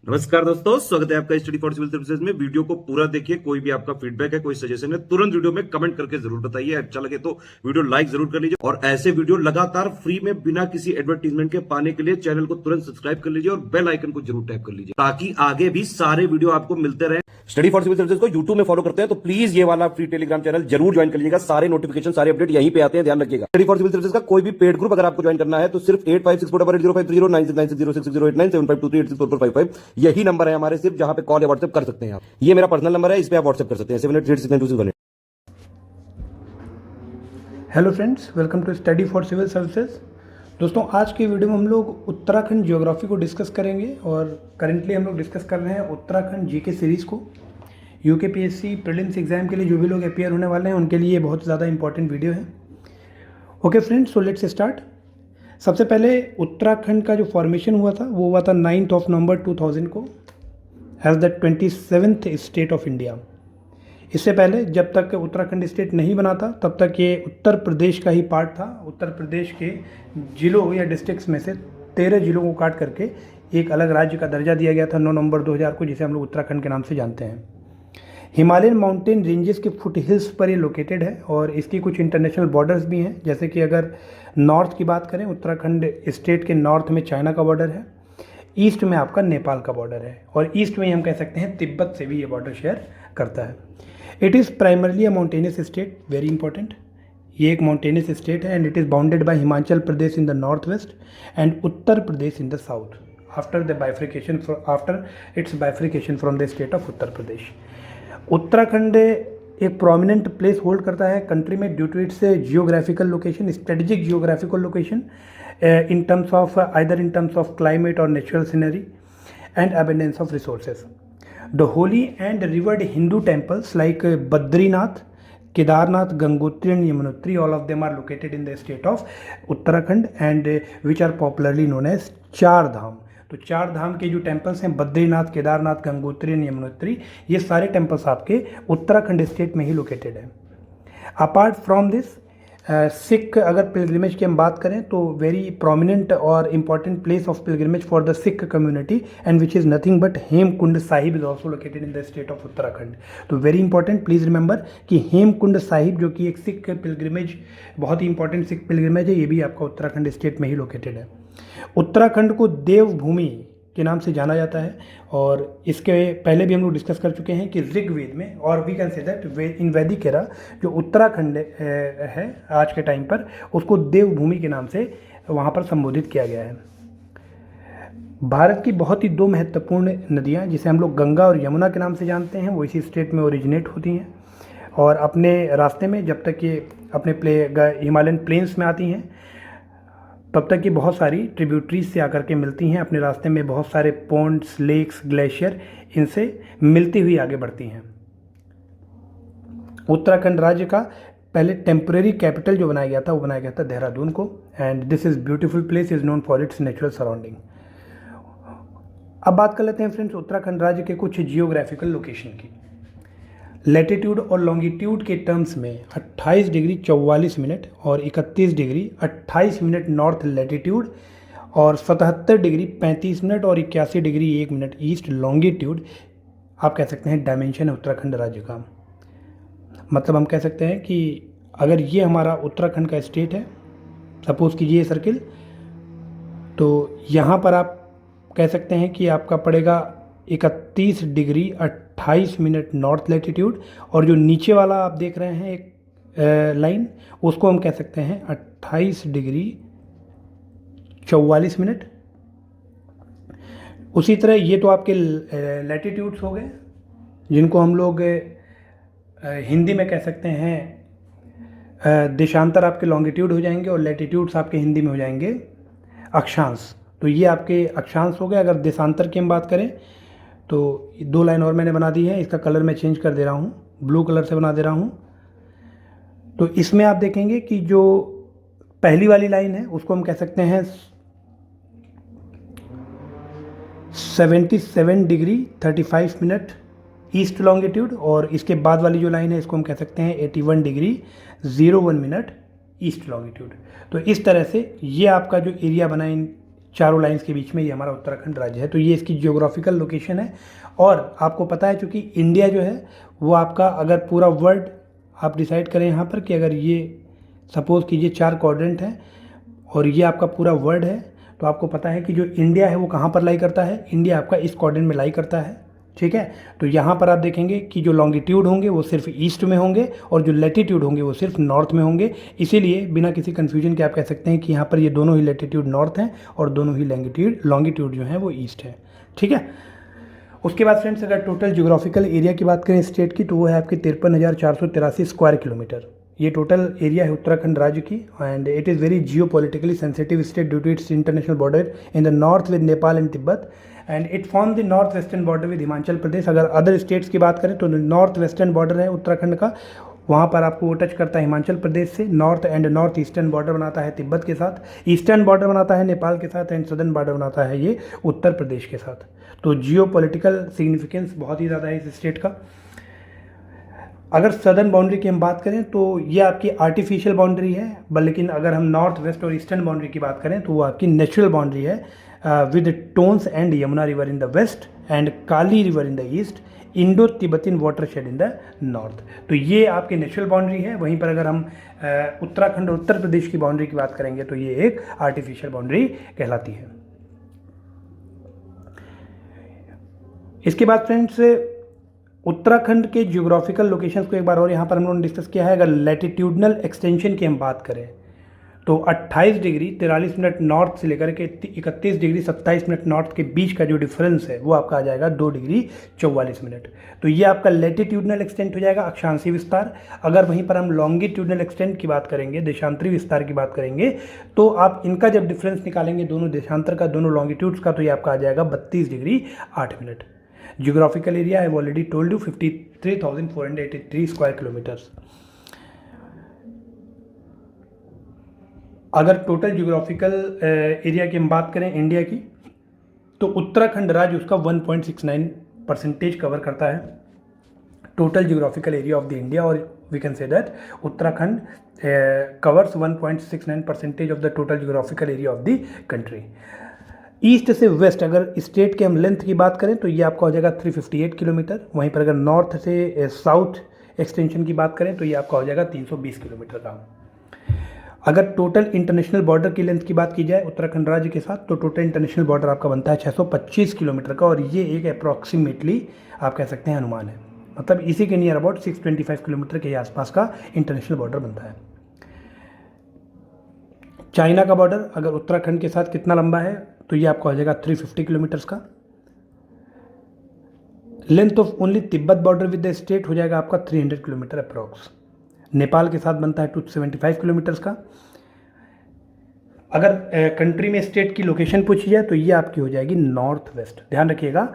नमस्कार दोस्तों, स्वागत है आपका स्टडी फॉर सिविल सर्विसेज में। वीडियो को पूरा देखिए। कोई भी आपका फीडबैक है, कोई सजेशन है, तुरंत वीडियो में कमेंट करके जरूर बताइए। अच्छा लगे तो वीडियो लाइक जरूर कर लीजिए और ऐसे वीडियो लगातार फ्री में बिना किसी एडवर्टीजमेंट के पाने के लिए चैनल को तुरंत सब्सक्राइब कर लीजिए और बेल आइकन को जरूर टैप कर लीजिए ताकि आगे भी सारे वीडियो आपको मिलते रहे। स्टडी फॉर सिविल सर्विसेज को यूट्यूब में फॉलो करते हैं तो प्लीज ये वाला फ्री टेलीग्राम चैनल जरूर ज्वाइन कर लीजिएगा। सारे नोटिफिकेशन, सारे अपडेट यहीं पे आते हैं, ध्यान रखिएगा। स्टडी फॉर सिविल सर्विसेज का कोई भी पेड ग्रुप अगर आपको ज्वाइन करना है तो सिर्फ 856480560660897523864455 यही नंबर है हमारे, सिर्फ जहां पे कॉल या व्हाट्सएप कर सकते हैं आप। ये मेरा पर्सनल नंबर है, इस पे आप व्हाट्सएप कर सकते हैं 78369261। Hello friends, welcome to study for civil services. दोस्तों, आज की वीडियो में हम लोग उत्तराखंड ज्योग्राफी को डिस्कस करेंगे और करेंटली हम लोग डिस्कस कर रहे हैं उत्तराखंड जीके सीरीज़ को। यूकेपीएससी प्रीलिम्स एग्जाम के लिए जो भी लोग अपियर होने वाले हैं उनके लिए ये बहुत ज़्यादा इंपॉर्टेंट वीडियो है। Okay friends, so let's start. सबसे पहले उत्तराखंड का जो फॉर्मेशन हुआ था वो हुआ था 9 नवंबर 2000 को as the 27th state of India. इससे पहले जब तक उत्तराखंड स्टेट नहीं बना था तब तक ये उत्तर प्रदेश का ही पार्ट था। उत्तर प्रदेश के जिलों या डिस्ट्रिक्ट्स में से 13 जिलों को काट करके एक अलग राज्य का दर्जा दिया गया था 9 नवंबर 2000 को, जिसे हम लोग उत्तराखंड के नाम से जानते हैं। हिमालयन माउंटेन रेंजेस के फुट हिल्स पर ये लोकेटेड है और इसकी कुछ इंटरनेशनल बॉर्डर्स भी हैं। जैसे कि अगर नॉर्थ की बात करें, उत्तराखंड स्टेट के नॉर्थ में चाइना का बॉर्डर है, ईस्ट में आपका नेपाल का बॉर्डर है और ईस्ट में हम कह सकते हैं तिब्बत से भी ये बॉर्डर शेयर करता है। It is primarily a mountainous state, very important. ये एक माउंटेनियस स्टेट है and it is bounded by Himachal Pradesh in the north west and Uttar Pradesh in the south after its bifurcation from the state of Uttar Pradesh. Uttarakhand एक prominent place hold करता है country में due to its geographical location, strategic geographical location in terms of either in terms of climate or natural scenery and abundance of resources. The holy and revered Hindu temples like Badrinath, Kedarnath, Gangotri and Yamunotri, all of them are located in the state of Uttarakhand and which are popularly known as चार धाम। तो चार धाम के जो temples हैं, Badrinath, Kedarnath, Gangotri and Yamunotri, ये सारे temples आपके Uttarakhand state में ही लोकेटेड है। अपार्ट फ्रॉम दिस सिख अगर पिलग्रिमेज की हम बात करें तो वेरी प्रोमिनेंट और important place of pilgrimage for the Sikh community and which is nothing but Hemkund Sahib is also located in the state of Uttarakhand. तो वेरी इंपॉर्टेंट, प्लीज़ रिमेंबर कि हेमकुंड साहिब जो कि एक सिख पिलग्रिमेज, बहुत ही इंपॉर्टेंट सिख पिलग्रिमेज है, ये भी आपका उत्तराखंड स्टेट में ही लोकेटेड है। उत्तराखंड को देवभूमि के नाम से जाना जाता है और इसके पहले भी हम लोग डिस्कस कर चुके हैं कि ऋग्वेद में, और we can say that in Vedic era, जो उत्तराखंड है आज के टाइम पर, उसको देवभूमि के नाम से वहाँ पर संबोधित किया गया है। भारत की बहुत ही दो महत्वपूर्ण नदियाँ जिसे हम लोग गंगा और यमुना के नाम से जानते हैं, वो इसी स्टेट में ओरिजिनेट होती हैं और अपने रास्ते में जब तक ये अपने हिमालयन प्लेन्स में आती हैं तब तक ये बहुत सारी ट्रिब्यूटरीज से आकर के मिलती हैं। अपने रास्ते में बहुत सारे पॉन्ड्स, लेक्स, ग्लेशियर इनसे मिलती हुई आगे बढ़ती हैं। उत्तराखंड राज्य का पहले टेम्परेरी कैपिटल जो बनाया गया था वो बनाया गया था देहरादून को and this is beautiful place is known for its natural surrounding. अब बात कर लेते हैं फ्रेंड्स उत्तराखंड राज्य के कुछ जियोग्राफिकल लोकेशन की। लैटिट्यूड और लॉन्गिट्यूड के टर्म्स में 28 डिग्री 44 मिनट और 31 डिग्री 28 मिनट नॉर्थ लैटिट्यूड और 77 डिग्री 35 मिनट और 81 डिग्री 1 मिनट ईस्ट लॉन्गिट्यूड आप कह सकते हैं डायमेंशन है उत्तराखंड राज्य का। मतलब हम कह सकते हैं कि अगर ये हमारा उत्तराखंड का स्टेट है, सपोज कीजिए ये सर्किल, तो यहाँ पर आप कह सकते हैं कि आपका पड़ेगा 31 डिग्री 28 मिनट नॉर्थ लैटिट्यूड और जो नीचे वाला आप देख रहे हैं एक लाइन, उसको हम कह सकते हैं 28 डिग्री 44 मिनट। उसी तरह ये तो आपके लैटिट्यूड्स हो गए जिनको हम लोग हिंदी में कह सकते हैं देशांतर आपके लॉन्गिट्यूड हो जाएंगे और लैटिट्यूड्स आपके हिंदी में हो जाएंगे अक्षांश। तो ये आपके अक्षांश हो गए। अगर देशांतर की हम बात करें तो 2 लाइन और मैंने बना दी है, इसका कलर मैं चेंज कर दे रहा हूँ, ब्लू कलर से बना दे रहा हूँ। तो इसमें आप देखेंगे कि जो पहली वाली लाइन है उसको हम कह सकते हैं 77 डिग्री 35 मिनट ईस्ट लॉन्गिट्यूड और इसके बाद वाली जो लाइन है इसको हम कह सकते हैं 81 डिग्री 01 मिनट ईस्ट लॉन्गिट्यूड। तो इस तरह से ये आपका जो एरिया बना इन चारों लाइंस के बीच में ये हमारा उत्तराखंड राज्य है। तो ये इसकी जियोग्राफिकल लोकेशन है। और आपको पता है चूँकि इंडिया जो है वो आपका अगर पूरा वर्ल्ड आप डिसाइड करें यहाँ पर कि अगर ये सपोज़ कीजिए 4 क्वाड्रेंट हैं और ये आपका पूरा वर्ल्ड है, तो आपको पता है कि जो इंडिया है वो कहाँ पर लाई करता है, इंडिया आपका इस क्वाड्रेंट में लाई करता है। ठीक है, तो यहाँ पर आप देखेंगे कि जो लॉन्गिट्यूड होंगे वो सिर्फ ईस्ट में होंगे और जो लैटिट्यूड होंगे वो सिर्फ नॉर्थ में होंगे। इसीलिए बिना किसी कन्फ्यूजन के आप कह सकते हैं कि यहाँ पर ये दोनों ही लैटिट्यूड नॉर्थ हैं और दोनों ही लॉन्गिट्यूड जो है वो ईस्ट है। ठीक है, उसके बाद फ्रेंड्स अगर टोटल ज्योग्राफिकल एरिया की बात करें स्टेट की, तो वो है आपकी 53,483 स्क्वायर किलोमीटर। ये टोटल एरिया है उत्तराखंड राज्य की। And it is very geopolitically sensitive state due to its international border in the north with Nepal and Tibet, and it form the north western border with Himachal Pradesh. अगर other states की बात करें तो north western border है उत्तराखंड का, वहाँ पर आपको वो टच करता है हिमाचल प्रदेश से। North and north eastern border बनाता है तिब्बत के साथ, ईस्टर्न बॉर्डर बनाता है नेपाल के साथ, एंड सदर्न बॉर्डर बनाता है ये उत्तर प्रदेश के साथ। तो जियो पॉलिटिकल सिग्निफिकेंस बहुत ही ज़्यादा है इस स्टेट का। अगर सदर्न बाउंड्री की हम बात करें तो ये आपकी आर्टिफिशियल बाउंड्री है, लेकिन अगर हम नॉर्थ वेस्ट और ईस्टर्न बाउंड्री की बात करें तो वो आपकी नेचुरल बाउंड्री है with Tons and Yamuna river in the west and Kali river in the east, Indo Tibetan watershed in the north. तो ये आपकी नेचुरल बाउंड्री है। वहीं पर अगर हम उत्तराखंड और उत्तर प्रदेश की बाउंड्री की बात करेंगे तो ये एक आर्टिफिशियल बाउंड्री कहलाती है। इसके बाद फ्रेंड्स उत्तराखंड के जियोग्राफिकल लोकेशंस को एक बार और यहाँ पर हम लोगों ने डिस्कस किया है। अगर लैटिट्यूडनल एक्सटेंशन की हम बात करें तो 28 डिग्री 43 मिनट नॉर्थ से लेकर के 31 डिग्री 27 मिनट नॉर्थ के बीच का जो डिफरेंस है वो आपका आ जाएगा 2 डिग्री 44 मिनट। तो ये आपका लैटिट्यूडनल एक्सटेंट हो जाएगा, अक्षांशीय विस्तार। अगर वहीं पर हम लॉन्गिट्यूडनल एक्सटेंट की बात करेंगे, देशांतरी विस्तार की बात करेंगे, तो आप इनका जब डिफरेंस निकालेंगे दोनों देशांतर का, दोनों लॉन्गिट्यूड्स का, तो ये आपका आ जाएगा 32 degree 8 minute. Geographical area I already told you 53,483 square kilometres. अगर टोटल जियोग्राफिकल एरिया की हम बात करें इंडिया की, तो उत्तराखंड राज्य उसका 1.69% कवर करता है total geographical area of the India, और we can say that Uttarakhand covers 1.69% of the total geographical area of the country. East से वेस्ट अगर स्टेट के हम लेंथ की बात करें तो ये आपका हो जाएगा 358 किलोमीटर। वहीं पर अगर नॉर्थ से साउथ एक्सटेंशन की बात करें तो ये आपका हो जाएगा 320 किलोमीटर का। अगर टोटल इंटरनेशनल बॉर्डर की लेंथ की बात की जाए उत्तराखंड राज्य के साथ, तो टोटल इंटरनेशनल बॉर्डर आपका बनता है 625 किलोमीटर का, और ये एक अप्रॉक्सीमेटली आप कह सकते हैं अनुमान है, मतलब इसी के नियर अबाउट 625 किलोमीटर के आसपास का इंटरनेशनल बॉर्डर बनता है। चाइना का बॉर्डर अगर उत्तराखंड के साथ कितना लंबा है तो ये आपका हो जाएगा 350 किलोमीटर्स का। Length of only Tibet border with the state हो जाएगा आपका 300 किलोमीटर अप्रॉक्स। नेपाल के साथ बनता है 275 किलोमीटर्स का। अगर कंट्री में स्टेट की लोकेशन पूछी जाए तो ये आपकी हो जाएगी नॉर्थ वेस्ट। ध्यान रखिएगा,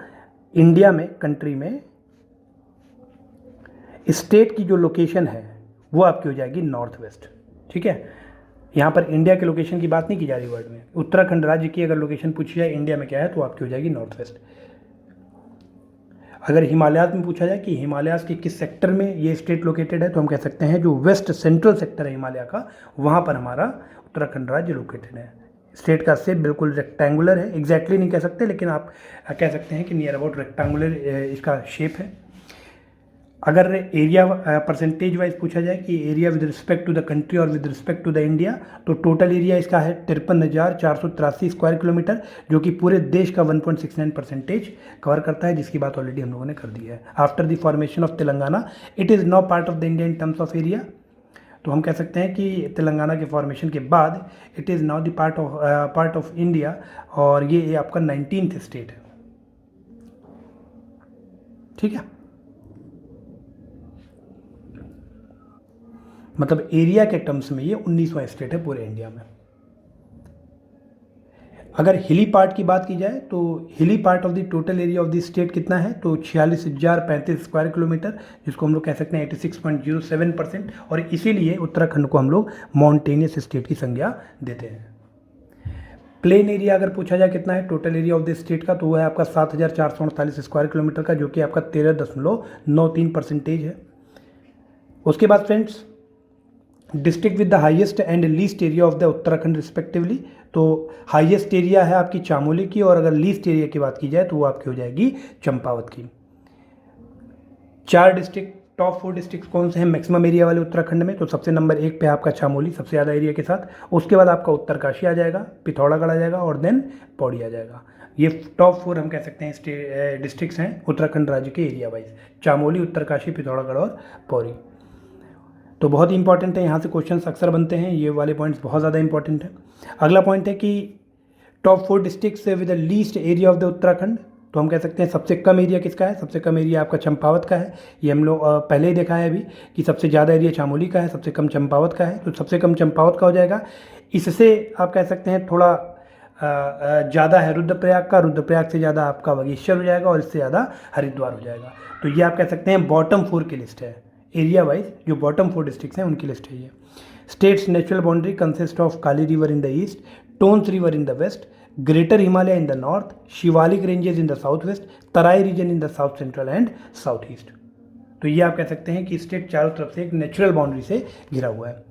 इंडिया में कंट्री में स्टेट की जो लोकेशन है वो आपकी हो जाएगी नॉर्थ वेस्ट। ठीक है, यहाँ पर इंडिया के लोकेशन की बात नहीं की जा रही वर्ड में। उत्तराखंड राज्य की अगर लोकेशन पूछी जाए इंडिया में क्या है तो आपकी हो जाएगी नॉर्थ वेस्ट। अगर हिमालयाज में पूछा जाए कि हिमालयाज के किस सेक्टर में ये स्टेट लोकेटेड है, तो हम कह सकते हैं जो वेस्ट सेंट्रल सेक्टर है हिमालय का, वहाँ पर हमारा उत्तराखंड राज्य लोकेटेड है। स्टेट का शेप बिल्कुल रेक्टेंगुलर है, एग्जैक्टली नहीं कह सकते लेकिन आप कह सकते हैं कि नियर अबाउट रेक्टेंगुलर इसका शेप है। अगर एरिया परसेंटेज वाइज पूछा जाए कि area with respect to the country और with respect to the India, तो टोटल एरिया इसका है 53,483 स्क्वायर किलोमीटर, जो कि पूरे देश का 1.69% कवर करता है, जिसकी बात ऑलरेडी हम लोगों ने कर दी है। After the formation of Telangana it is now part of the India in terms of area. तो हम कह सकते हैं कि तेलंगाना के फॉर्मेशन के बाद it is now the part of India, और ये आपका 19th स्टेट है। ठीक है, मतलब एरिया के टर्म्स में ये 19वां स्टेट है पूरे इंडिया में। अगर हिली पार्ट की बात की जाए तो हिली part of the total area of the state कितना है, तो 46,035 स्क्वायर किलोमीटर, जिसको हम लोग कह सकते हैं 86.07%, और इसीलिए उत्तराखंड को हम लोग माउंटेनियस स्टेट की संज्ञा देते हैं। प्लेन एरिया अगर पूछा जाए कितना है total area of the state का, तो वो है आपका 7,448 स्क्वायर किलोमीटर का, जो कि आपका 13.93% है। उसके बाद friends district with the highest and least area of the Uttarakhand respectively. तो हाईएस्ट एरिया है आपकी चामोली की, और अगर लीस्ट एरिया की बात की जाए तो वो आपकी हो जाएगी चंपावत की। 4 डिस्ट्रिक्ट, टॉप 4 डिस्ट्रिक्ट कौन से हैं मैक्सिमम एरिया वाले उत्तराखंड में? तो सबसे नंबर 1 पे आपका चामोली सबसे ज़्यादा एरिया के साथ, उसके बाद आपका उत्तरकाशी आ जाएगा, पिथौरागढ़ आ जाएगा और देन पौड़ी आ जाएगा। ये टॉप 4 हम कह सकते हैं डिस्ट्रिक्ट्स हैं उत्तराखंड राज्य के एरिया वाइज, चामोली, उत्तरकाशी, पिथौरागढ़ और पौड़ी। तो बहुत ही इंपॉर्टेंट है, यहाँ से क्वेश्चन अक्सर बनते हैं, ये वाले पॉइंट्स बहुत ज़्यादा इंपॉर्टेंट है। अगला पॉइंट है कि top 4 districts with the least area of the Uttarakhand. तो हम कह सकते हैं सबसे कम एरिया किसका है? सबसे कम एरिया आपका चंपावत का है। ये हम लोग पहले ही देखा है अभी कि सबसे ज़्यादा एरिया चामोली का है, सबसे कम चंपावत का है। तो सबसे कम चंपावत का हो जाएगा। इससे आप कह सकते हैं थोड़ा ज़्यादा है रुद्रप्रयाग का, रुद्रप्रयाग से ज़्यादा आपका बागेश्वर हो जाएगा और इससे ज़्यादा हरिद्वार हो जाएगा। तो ये आप कह सकते हैं बॉटम 4 की लिस्ट है, एरिया वाइज जो बॉटम 4 डिस्ट्रिक्ट्स हैं उनकी लिस्ट है ये। States natural boundary consist of Kali river in the east, Tons river in the west, greater Himalaya in the north, Shivalik ranges in the south west, Terai region in the south central and south east. तो ये आप कह सकते हैं कि state चारों तरफ से एक नेचुरल बाउंड्री से घिरा हुआ है।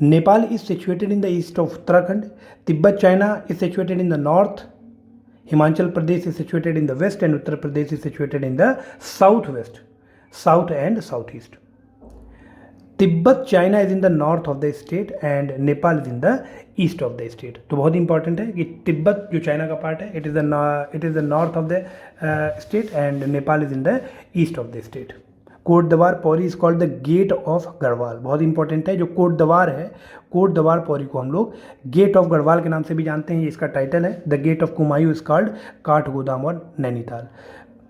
Nepal is situated in the east of Uttarakhand, Tibet China is situated in the north, Himachal Pradesh is situated in the west and Uttar Pradesh is situated in the south west, south and south east. Tibet China is in the north of the state and Nepal is in the east of the state. तो बहुत important है कि तिब्बत जो China का part है it is the north of the state and Nepal is in the east of the state. Kotdwar Pauri is called the gate of Garhwal. बहुत important है, जो कोट दवार है, कोट दवार पौरी को हम लोग गेट ऑफ गढ़वाल के नाम से भी जानते हैं। ये इसका टाइटल है। The gate of Kumaon is called Kathgodam और नैनीताल।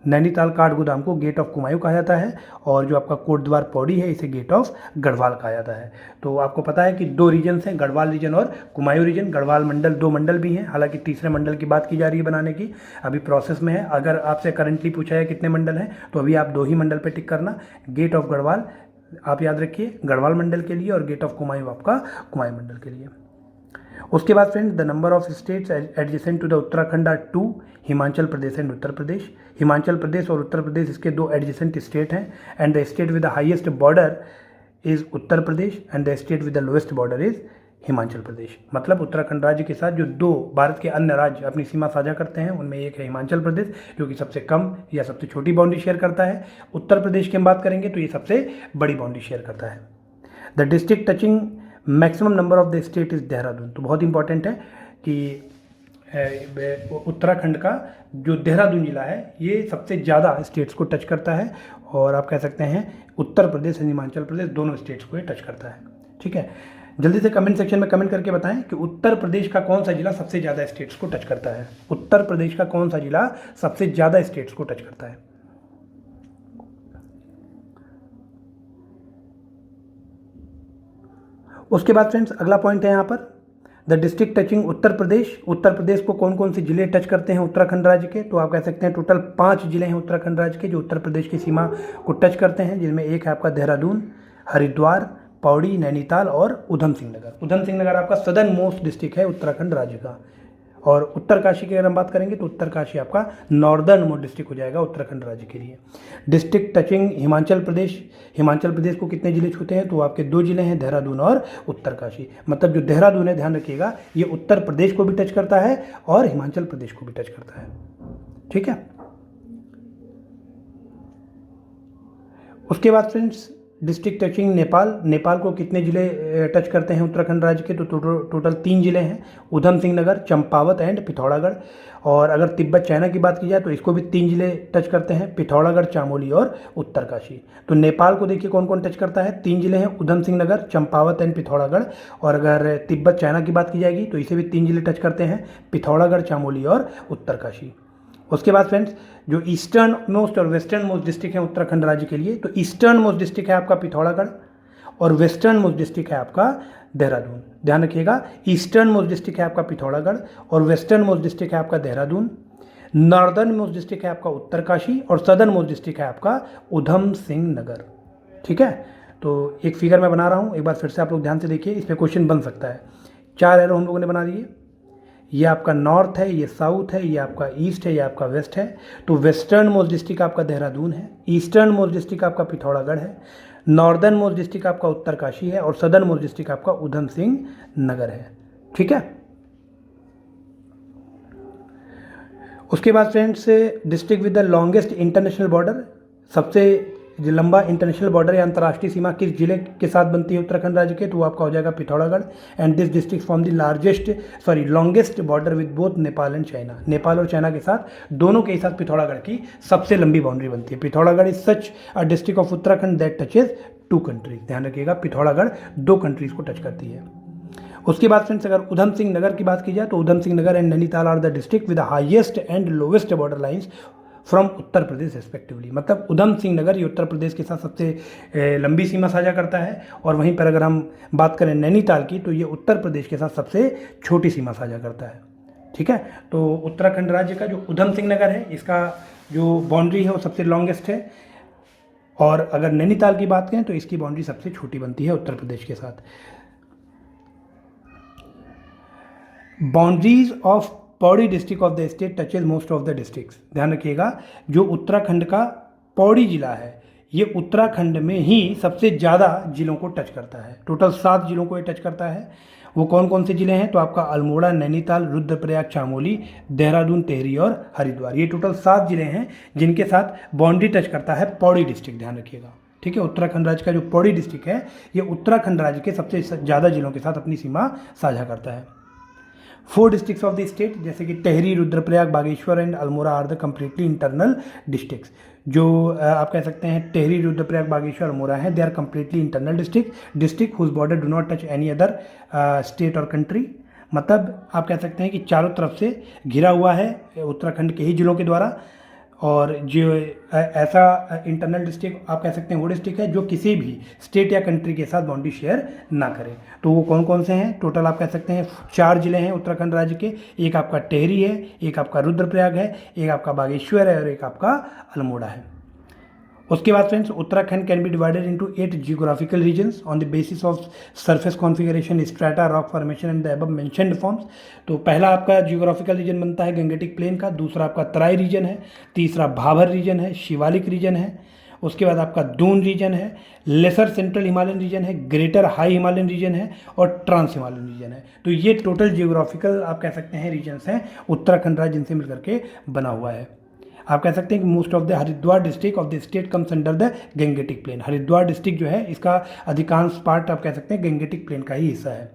नैनीताल काठगोदाम को गेट ऑफ कुमायूं कहा जाता है और जो आपका कोटद्वार पौड़ी है इसे गेट ऑफ गढ़वाल कहा जाता है। तो आपको पता है कि 2 रीजन्स हैं, गढ़वाल रीजन और कुमायूं रीजन। गढ़वाल मंडल 2 मंडल भी हैं, हालांकि तीसरे मंडल की बात की जा रही है बनाने की, अभी प्रोसेस में है। अगर आपसे करंटली पूछा है कितने मंडल हैं तो अभी आप 2 ही मंडल पर टिक करना। गेट ऑफ गढ़वाल आप याद रखिए गढ़वाल मंडल के लिए और गेट ऑफ कुमायूं आपका कुमायूं मंडल के लिए। उसके बाद friends the number of states adjacent to the Uttarakhand are 2, Himachal Pradesh and Uttar Pradesh. Himachal Pradesh और उत्तर प्रदेश इसके 2 एडजेसेंट स्टेट हैं and the state with the highest border is Uttar Pradesh and the state with the lowest border is Himachal Pradesh. मतलब उत्तराखंड राज्य के साथ जो 2 भारत के अन्य राज्य अपनी सीमा साझा करते हैं उनमें एक है हिमाचल प्रदेश जो कि सबसे कम या सबसे छोटी बाउंड्री शेयर करता है। उत्तर प्रदेश की हम बात करेंगे तो ये सबसे बड़ी बाउंड्री शेयर करता है। The district touching maximum number of the state is Dehradun. तो बहुत इंपॉर्टेंट है कि उत्तराखंड का जो देहरादून जिला है ये सबसे ज़्यादा स्टेट्स को टच करता है और आप कह सकते हैं उत्तर प्रदेश और हिमाचल प्रदेश दोनों स्टेट्स को ये टच करता है। ठीक है, जल्दी से कमेंट सेक्शन में कमेंट करके बताएं कि उत्तर प्रदेश का कौन सा जिला सबसे ज़्यादा स्टेट्स को टच करता है। उत्तर प्रदेश का कौन सा जिला सबसे ज़्यादा स्टेट्स को टच करता है। उसके बाद फ्रेंड्स अगला पॉइंट है यहाँ पर the district touching Uttar Pradesh. Uttar Pradesh को कौन कौन से जिले टच करते हैं उत्तराखंड राज्य के? तो आप कह सकते हैं टोटल 5 जिले हैं उत्तराखंड राज्य के जो उत्तर प्रदेश की सीमा को टच करते हैं, जिनमें एक है आपका देहरादून, हरिद्वार, पौड़ी, नैनीताल और उधम सिंह नगर। उधम सिंह नगर आपका सदर्न मोस्ट डिस्ट्रिक्ट है उत्तराखंड राज्य का। और उत्तरकाशी की अगर हम बात करेंगे तो उत्तरकाशी आपका नॉर्दर्न मोस्ट डिस्ट्रिक्ट हो जाएगा उत्तराखंड राज्य के लिए। District touching Himachal Pradesh. हिमाचल प्रदेश को कितने जिले छूते हैं? तो आपके 2 जिले हैं, देहरादून और उत्तरकाशी। मतलब जो देहरादून है ध्यान रखिएगा ये उत्तर प्रदेश को भी टच करता है और हिमाचल प्रदेश को भी टच करता है। ठीक है, उसके बाद friends district touching Nepal. Nepal को कितने जिले टच करते हैं उत्तराखंड राज्य के? तो टोटल 3 जिले हैं, उधम सिंह नगर, चंपावत एंड पिथौरागढ़। और अगर तिब्बत चाइना की बात की जाए तो इसको भी 3 जिले टच करते हैं, पिथौरागढ़, चामोली और उत्तरकाशी। तो नेपाल को देखिए कौन कौन टच करता है, 3 जिले हैं, उधम सिंह नगर, चंपावत एंड पिथौरागढ़। और अगर तिब्बत चाइना की बात की जाएगी तो इसे भी 3 जिले टच करते हैं, पिथौरागढ़, चामोली और उत्तरकाशी। उसके बाद फ्रेंड्स जो ईस्टर्न मोस्ट और वेस्टर्न मोस्ट डिस्ट्रिक्ट है उत्तराखंड राज्य के लिए, तो ईस्टर्न मोस्ट डिस्ट्रिक्ट है आपका पिथौरागढ़ और वेस्टर्न मोस्ट डिस्ट्रिक्ट है आपका देहरादून। ध्यान रखिएगा, ईस्टर्न मोस्ट डिस्ट्रिक्ट है आपका पिथौरागढ़ और वेस्टर्न मोस्ट डिस्ट्रिक्ट है आपका देहरादून। नॉर्दर्न मोस्ट डिस्ट्रिक्ट है आपका उत्तरकाशी और सदर्न मोस्ट डिस्ट्रिक्ट है आपका उधम सिंह नगर। ठीक है, तो एक फिगर मैं बना रहा हूँ, एक बार फिर से आप लोग ध्यान से देखिए, इस पर क्वेश्चन बन सकता है। 4 एरो हम लोगों ने बना दिए, ये आपका नॉर्थ है, ये साउथ है, ये आपका ईस्ट है, ये आपका वेस्ट है। तो वेस्टर्न मोस्ट डिस्ट्रिक्ट आपका देहरादून है, ईस्टर्न मोस्ट डिस्ट्रिक्ट आपका पिथौरागढ़ है, नॉर्दर्न मोस्ट डिस्ट्रिक्ट आपका उत्तरकाशी है और सदर्न मोस्ट डिस्ट्रिक्ट आपका उधम सिंह नगर है। ठीक है। उसके बाद friends district with the longest international border, सबसे जो लंबा इंटरनेशनल बॉर्डर या अंतर्राष्ट्रीय सीमा किस जिले के साथ बनती है उत्तराखंड राज्य के, तो वो आपका हो जाएगा Pithoragarh. And this district form the longest border with both Nepal and China, Nepal और चाइना के साथ दोनों के साथ पिथौरागढ़ की सबसे लंबी बाउंड्री बनती है। Pithoragarh is such a district of Uttarakhand that touches 2 countries. ध्यान रखिएगा, पिथौरागढ़ 2 कंट्रीज को टच करती है। उसके बाद फ्रेंड्स अगर उधम सिंह नगर की बात की जाए तो Udham Singh Nagar and Nainital are the district with the highest and lowest border lines from Uttar Pradesh respectively. मतलब उधम सिंह नगर ये उत्तर प्रदेश के साथ सबसे लंबी सीमा साझा करता है, और वहीं पर अगर हम बात करें नैनीताल की तो ये उत्तर प्रदेश के साथ सबसे छोटी सीमा साझा करता है। ठीक है। तो उत्तराखंड राज्य का जो उधम सिंह नगर है इसका जो बाउंड्री है वो सबसे लॉन्गेस्ट है, और अगर नैनीताल की बात करें तो इसकी बाउंड्री सबसे छोटी बनती है उत्तर प्रदेश के साथ। Boundaries of Pauri district of the state touches most of the districts. ध्यान रखिएगा, जो उत्तराखंड का पौड़ी जिला है ये उत्तराखंड में ही सबसे ज़्यादा जिलों को टच करता है। टोटल 7 जिलों को ये टच करता है। वो कौन कौन से जिले हैं, तो आपका अल्मोड़ा, नैनीताल, रुद्रप्रयाग, चामोली, देहरादून, टिहरी और हरिद्वार। ये टोटल 7 जिले हैं जिनके साथ बाउंड्री टच करता है पौड़ी डिस्ट्रिक्ट। ध्यान रखिएगा। ठीक है। उत्तराखंड राज्य का जो पौड़ी डिस्ट्रिक्ट है ये उत्तराखंड राज्य के सबसे ज़्यादा जिलों के साथ अपनी सीमा साझा करता है। 4 डिस्ट्रिक्ट्स ऑफ द स्टेट जैसे कि Tehri, Rudraprayag, Bageshwar and Almora are the completely internal districts. जो आप कह सकते हैं टेहरी, रुद्रप्रयाग, बागेश्वर, अल्मोड़ा हैं, they are completely internal district whose border do not touch any other state और कंट्री। मतलब आप कह सकते हैं कि चारों तरफ से घिरा हुआ है उत्तराखंड के ही जिलों के द्वारा, और जो ऐसा इंटरनल डिस्ट्रिक्ट आप कह सकते हैं वो डिस्ट्रिक्ट है जो किसी भी स्टेट या कंट्री के साथ बाउंड्री शेयर ना करे। तो वो कौन कौन से हैं, टोटल आप कह सकते हैं 4 जिले हैं उत्तराखंड राज्य के। एक आपका टेहरी है, एक आपका रुद्रप्रयाग है, एक आपका बागेश्वर है और एक आपका अल्मोड़ा है। उसके बाद friends Uttarakhand can be divided into 8 geographical regions on the basis of surface configuration, strata, rock formation and the above mentioned forms. तो पहला आपका जियोग्राफिकल रीजन बनता है गंगेटिक प्लेन का, दूसरा आपका तराई रीजन है, तीसरा भाभर रीजन है, शिवालिक रीजन है, उसके बाद आपका दून रीजन है, लेसर सेंट्रल हिमालयन रीजन है, ग्रेटर हाई हिमालयन रीजन है और ट्रांस हिमालयन रीजन है। तो ये टोटल जियोग्राफिकल आप कह सकते हैं रीजन्स हैं उत्तराखंड राज्य जिनसे मिलकर के बना हुआ है। आप कह सकते हैं कि most of the Haridwar district of the state comes under the Gangetic plain. Haridwar district जो है इसका अधिकांश पार्ट आप कह सकते हैं गंगेटिक प्लेन का ही हिस्सा है।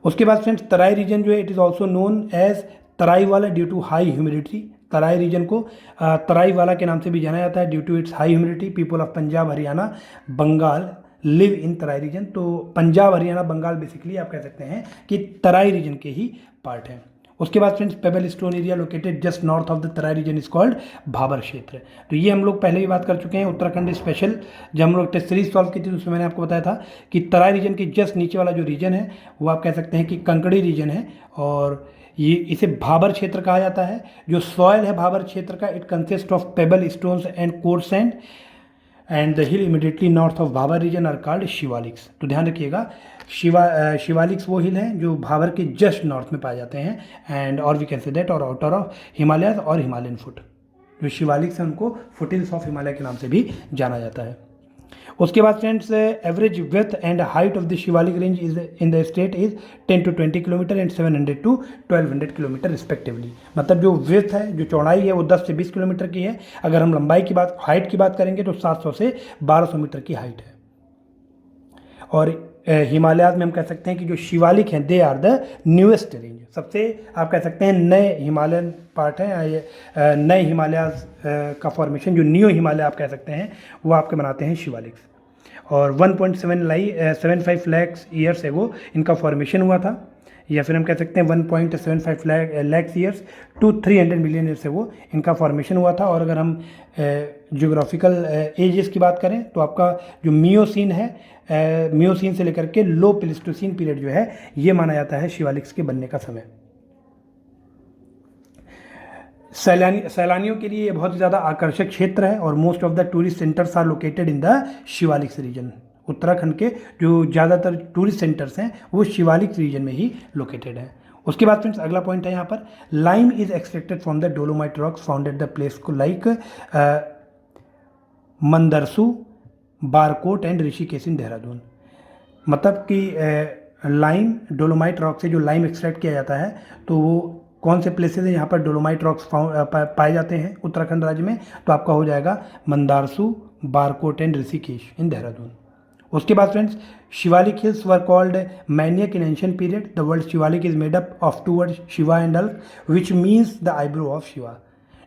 उसके बाद फ्रेंड्स तराई रीजन जो है it is also known as Terai वाला due to high humidity. Terai region को तराई वाला के नाम से भी जाना जाता है due to its high humidity. People of Punjab, Haryana, Bengal live in Terai region. तो पंजाब, हरियाणा, बंगाल बेसिकली आप कह सकते हैं कि तराई रीजन के ही पार्ट हैं। उसके बाद friends pebble stone area located just north of the Terai region is called Bhabar क्षेत्र। तो ये हम लोग पहले भी बात कर चुके हैं उत्तराखंड स्पेशल, जब हम लोग टेस्ट सीरीज सॉल्व की थी उसमें मैंने आपको बताया था कि तराई रीजन के जस्ट नीचे वाला जो रीजन है वो आप कह सकते हैं कि कंकड़ी रीजन है, और ये इसे भाबर क्षेत्र कहा जाता है। जो सॉयल है भाबर क्षेत्र का it consist of pebble stones and coarse sand and the hill immediately north of Bhabar region are called Shivaliks. तो ध्यान रखिएगा शिवालिक्स वो हिल हैं जो भाबर के जस्ट नॉर्थ में पाए जाते हैं, एंड और वी कैन से दैट और आउटर ऑफ हिमालयस और हिमालयन फुट। जो शिवालिक्स हैं उनको फुटिल्स ऑफ हिमालय के नाम से भी जाना जाता है। उसके बाद friends average width and height of the Shivalik range is in the state is 10 to 20 kilometre and 700 to 1200 kilometre respectively. मतलब जो विड्थ है, जो चौड़ाई है वो 10 से 20 किलोमीटर की है। अगर हम लंबाई की बात, हाइट की बात करेंगे तो 700 से 1200 मीटर की हाइट है। और हिमालयाज में हम कह सकते हैं कि जो शिवालिक हैं they are the newest range, सबसे आप कह सकते हैं नए हिमालयन पार्ट है। नए हिमालयाज का फॉर्मेशन जो न्यू हिमालय आप कह सकते हैं वो आपके बनाते हैं शिवालिक्स। और 1.75 लाख ईयर्स एगो इनका फॉर्मेशन हुआ था, या फिर हम कह सकते हैं 1.75 lakh years to 300 million years से वो इनका फॉर्मेशन हुआ था। और अगर हम जियोग्राफिकल एजेस की बात करें तो आपका जो मियोसीन है, मियोसीन से लेकर के लो प्लेस्टोसीन पीरियड जो है ये माना जाता है शिवालिक्स के बनने का समय। सैलानियों के लिए ये बहुत ज़्यादा आकर्षक क्षेत्र है और most of the tourist centres are located in the Shivaliks region. Uttarakhand के जो ज़्यादातर टूरिस्ट सेंटर्स हैं वो शिवालिक रीजन में ही लोकेटेड हैं। उसके बाद फ्रेंड्स अगला पॉइंट है यहाँ पर, lime is extracted from the dolomite rocks found at the place को like मंदरसू, Barkot and Rishikesh in Dehradun. मतलब कि लाइम डोलोमाइट रॉक से जो लाइम एक्सट्रैक्ट किया जाता है, तो वो कौन से प्लेसेस हैं यहाँ पर डोलोमाइट रॉक्स पाए जाते हैं उत्तराखंड राज्य में, तो आपका हो जाएगा मंदारसू, बारकोट एंड ऋषिकेश इन देहरादून। उसके बाद friends, Shivalik hills were called Mainak in ancient period. The word Shivalik is made up of two word Shiva and alak which means the eyebrow of Shiva.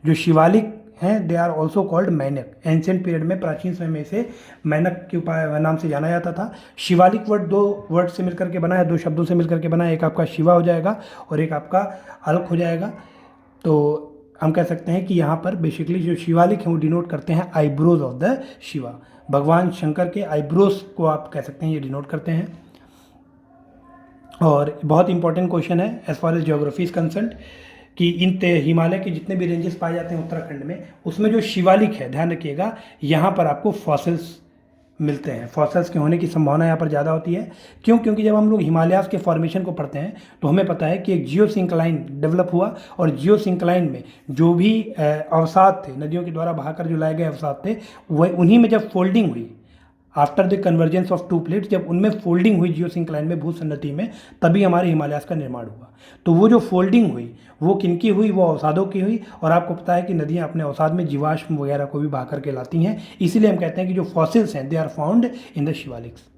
जो शिवालिक हैं they are also called Mainak. Ancient period में, प्राचीन समय में इसे मैनक के उपाय नाम से जाना जाता था। शिवालिक वर्ड दो वर्ड से मिलकर के बना है, दो शब्दों से मिलकर के बना है, एक आपका शिवा हो जाएगा और एक आपका अल्क हो जाएगा। तो हम कह सकते हैं कि यहाँ पर बेसिकली जो शिवालिक हैं वो डिनोट करते हैं आईब्रोज ऑफ द शिवा। भगवान शंकर के आईब्रोज को आप कह सकते हैं ये डिनोट करते हैं। और बहुत इंपॉर्टेंट क्वेश्चन है as far as geography is concern कि इन हिमालय के जितने भी रेंजेस पाए जाते हैं उत्तराखंड में, उसमें जो शिवालिक है, ध्यान रखिएगा, यहाँ पर आपको फॉसिल्स मिलते हैं। फॉसिल्स के होने की संभावना यहाँ पर ज़्यादा होती है। क्यों? क्योंकि जब हम लोग हिमालयाज़ के फॉर्मेशन को पढ़ते हैं तो हमें पता है कि एक जियोसिंक्लाइन डेवलप हुआ और जियोसिंक्लाइन में जो भी अवसाद थे, नदियों के द्वारा बहाकर जो लाए गए अवसाद थे, वह उन्हीं में जब फोल्डिंग हुई after the convergence of to plates, जब उनमें फोल्डिंग हुई जियोसिंक्लाइन में, भूसन्नति में, तभी हमारे हिमालयाज़ का निर्माण हुआ। तो वो जो फोल्डिंग हुई वो किनकी हुई? वो अवसादों की हुई। और आपको पता है कि नदियाँ अपने अवसाद में जीवाश्म वगैरह को भी बहा करके लाती हैं। इसीलिए हम कहते हैं कि जो फॉसिल्स हैं they are found in the Shivaliks.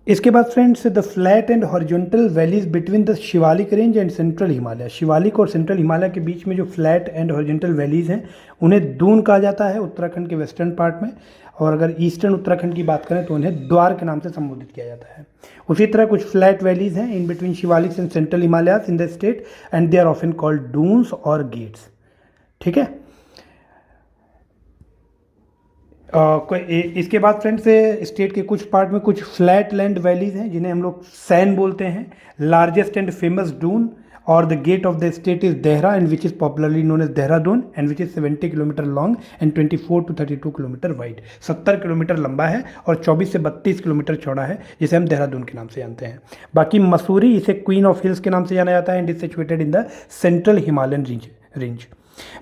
इसके बाद friends, the flat and horizontal valleys between the Shivalik range and central Himalaya. Shivalik और सेंट्रल हिमालय के बीच में जो फ्लैट एंड हॉरिजॉन्टल वैलीज हैं उन्हें दून कहा जाता है उत्तराखंड के वेस्टर्न पार्ट में। और अगर ईस्टर्न उत्तराखंड की बात करें तो उन्हें द्वार के नाम से संबोधित किया जाता है। उसी तरह कुछ फ्लैट वैलीज हैं in between Shivaliks and central Himalayas in the state and they are often called duns और गेट्स। ठीक है। इसके बाद फ्रेंड्स, स्टेट के कुछ पार्ट में कुछ फ्लैट लैंड वैलीज हैं जिन्हें हम लोग सैन बोलते हैं। लार्जेस्ट एंड फेमस डून और the gate of the state is Dehra and which is popularly known as Dehradun and which is 70 kilometre long and 24 to 32 kilometre wide. 70 kilometre लंबा है और 24 से 32 किलोमीटर चौड़ा है, जिसे हम देहरादून के नाम से जानते हैं। बाकी मसूरी, इसे क्वीन ऑफ हिल्स के नाम से जाना जाता है and is situated in the central Himalayan range.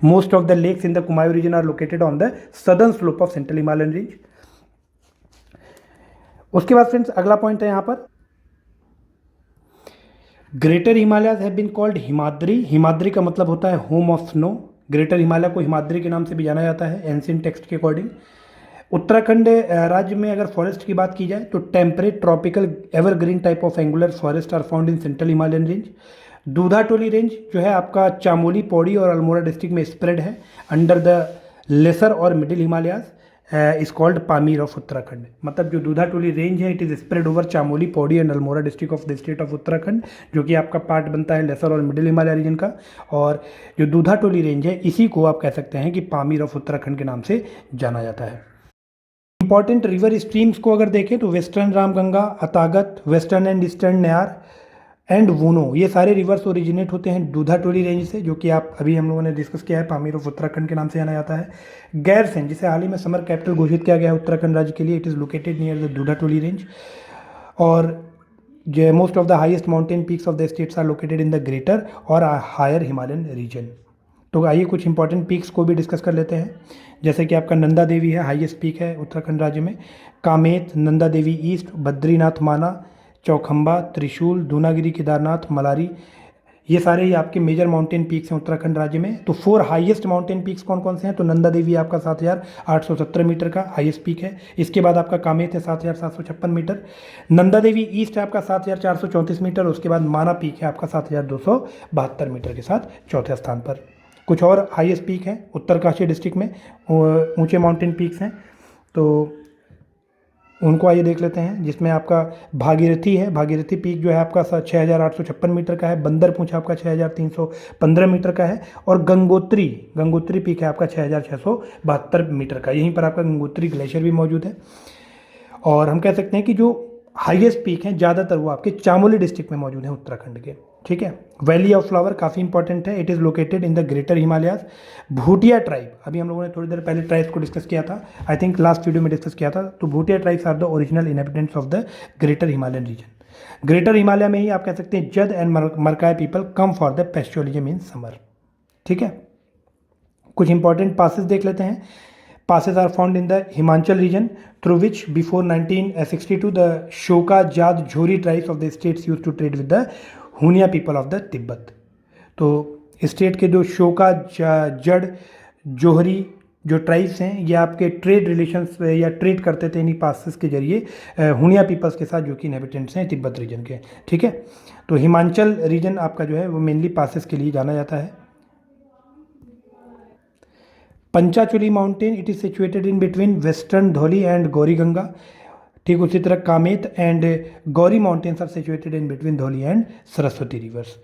Most of the lakes in the Kumayu region are located on the southern slope of Central Himalayan range. उसके बाद फ्रेंड्स अगला पॉइंट है यहाँ पर, greater Himalayas have been called Himadri. Himadri का मतलब होता है home of snow. Greater Himalaya को हिमाद्री के नाम से भी जाना जाता है एंशिएंट टेक्स्ट के अकॉर्डिंग। उत्तराखंड राज्य में अगर फॉरेस्ट की बात की जाए तो temperate tropical evergreen type of angular forest are found in central Himalayan range. Dudhatoli range जो है आपका चामोली, पौड़ी और अल्मोड़ा डिस्ट्रिक्ट में स्प्रेड है अंडर द लेसर और middle Himalayas is called Pamir of Uttarakhand. मतलब जो दूधाटोली रेंज है it is spread over Chamoli, Pauri and Almora district of the state of Uttarakhand, जो कि आपका पार्ट बनता है लेसर और मिडिल हिमालय रीजन का। और जो दूधाटोली रेंज है इसी को आप कह सकते हैं कि पामीर ऑफ उत्तराखंड के नाम से जाना जाता है। इंपॉर्टेंट रिवर स्ट्रीम्स को अगर देखें तो western Ramganga, Atagad, western and eastern Nayar and Vino, ये सारे रिवर्स ओरिजिनेट होते हैं दूधाटोली रेंज से, जो कि आप अभी हम लोगों ने डिस्कस किया है, पामीर ऑफ उत्तराखंड के नाम से जाना जाता है। गैरसैंण, जिसे हाल ही में समर कैपिटल घोषित किया गया है उत्तराखंड राज्य के लिए, it is located near the Dudhatoli range. और जो most of the highest mountain peaks of the states are located in the greater और हायर हिमालयन रीजन। तो आइए कुछ इंपॉर्टेंट पीक्स को भी डिस्कस कर लेते हैं। जैसे कि आपका नंदा देवी है, हाईएस्ट पीक है उत्तराखंड राज्य में। कामेत, नंदा देवी ईस्ट, बद्रीनाथ माना, चौखंबा, त्रिशूल, दूनागिरी, केदारनाथ, मलारी, ये सारे ही आपके मेजर माउंटेन पीक्स हैं उत्तराखंड राज्य में। तो 4 हाईएस्ट माउंटेन पीक्स कौन कौन से हैं? तो नंदा देवी आपका 7817 मीटर का हाईएस्ट पीक है। इसके बाद आपका कामेत है 7756 मीटर। नंदा देवी ईस्ट है आपका 7434 मीटर। उसके बाद माना पीक है आपका 7272 मीटर के साथ चौथे स्थान पर। कुछ और हाईएस्ट पीक हैं उत्तरकाशी डिस्ट्रिक्ट में, ऊंचे माउंटेन पीक्स हैं, तो उनको आइए देख लेते हैं। जिसमें आपका भागीरथी है, भागीरथी पीक जो है आपका 6856 मीटर का है। बंदरपूंछ आपका 6315 मीटर का है। और गंगोत्री पीक है आपका 6672 मीटर का। यहीं पर आपका गंगोत्री ग्लेशियर भी मौजूद है। और हम कह सकते हैं कि जो हाईएस्ट पीक हैं ज़्यादातर वो आपके चामोली डिस्ट्रिक्ट में मौजूद हैं उत्तराखंड के। ठीक है। वैली ऑफ फ्लावर काफ़ी इंपॉर्टेंट है, it is located in the greater Himalayas. Bhutia tribe, अभी हम लोगों ने थोड़ी देर पहले ट्राइब्स को डिस्कस किया था, आई थिंक लास्ट वीडियो में डिस्कस किया था। तो Bhutia tribes are the original inhabitants of the greater Himalayan region. Greater Himalaya में ही आप कह सकते हैं Jad and Marchha people come for the pastoralism in summer. ठीक है। कुछ इंपॉर्टेंट पासेस देख लेते हैं। Passes are found in the Himachal region, through which before 1962 the Shoka, Jad, Jhori tribes of the states used to trade with the Hunia people of the Tibet। तो state के जो शोका, जड़, जोहरी जो tribes हैं ये आपके ट्रेड रिलेशंस या trade करते थे इन्हीं पासेस के जरिए हुनिया पीपल्स के साथ, जो कि इनहेबिटेंट्स हैं तिब्बत रीजन के। ठीक है, तो हिमाचल रीजन आपका जो है वो मेनली पासेस के लिए जाना जाता है। Panchachuli mountain, it is situated in between western Dhauli and Gauri Ganga. ठीक उसी तरह Kamet and Gauri mountains are situated in between Dhauli and Saraswati rivers.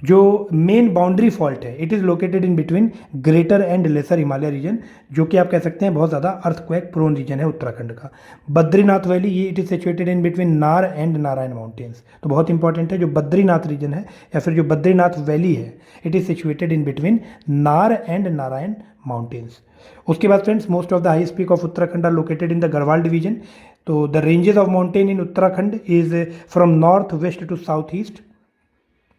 जो मेन बाउंड्री फॉल्ट है it is located in between greater and lesser Himalaya region, जो कि आप कह सकते हैं बहुत ज़्यादा अर्थक्वेक प्रोन रीजन है उत्तराखंड का। बद्रीनाथ वैली, ये it is situated in between Nar and Narayan mountains. तो बहुत इंपॉर्टेंट है, जो बद्रीनाथ रीजन है या फिर जो बद्रीनाथ वैली है it is situated in between Nar and Narayan mountains. उसके बाद friends, most of the highest peak of Uttarakhand are located in the Garhwal division. तो the ranges of mountain in Uttarakhand is from north west to south east.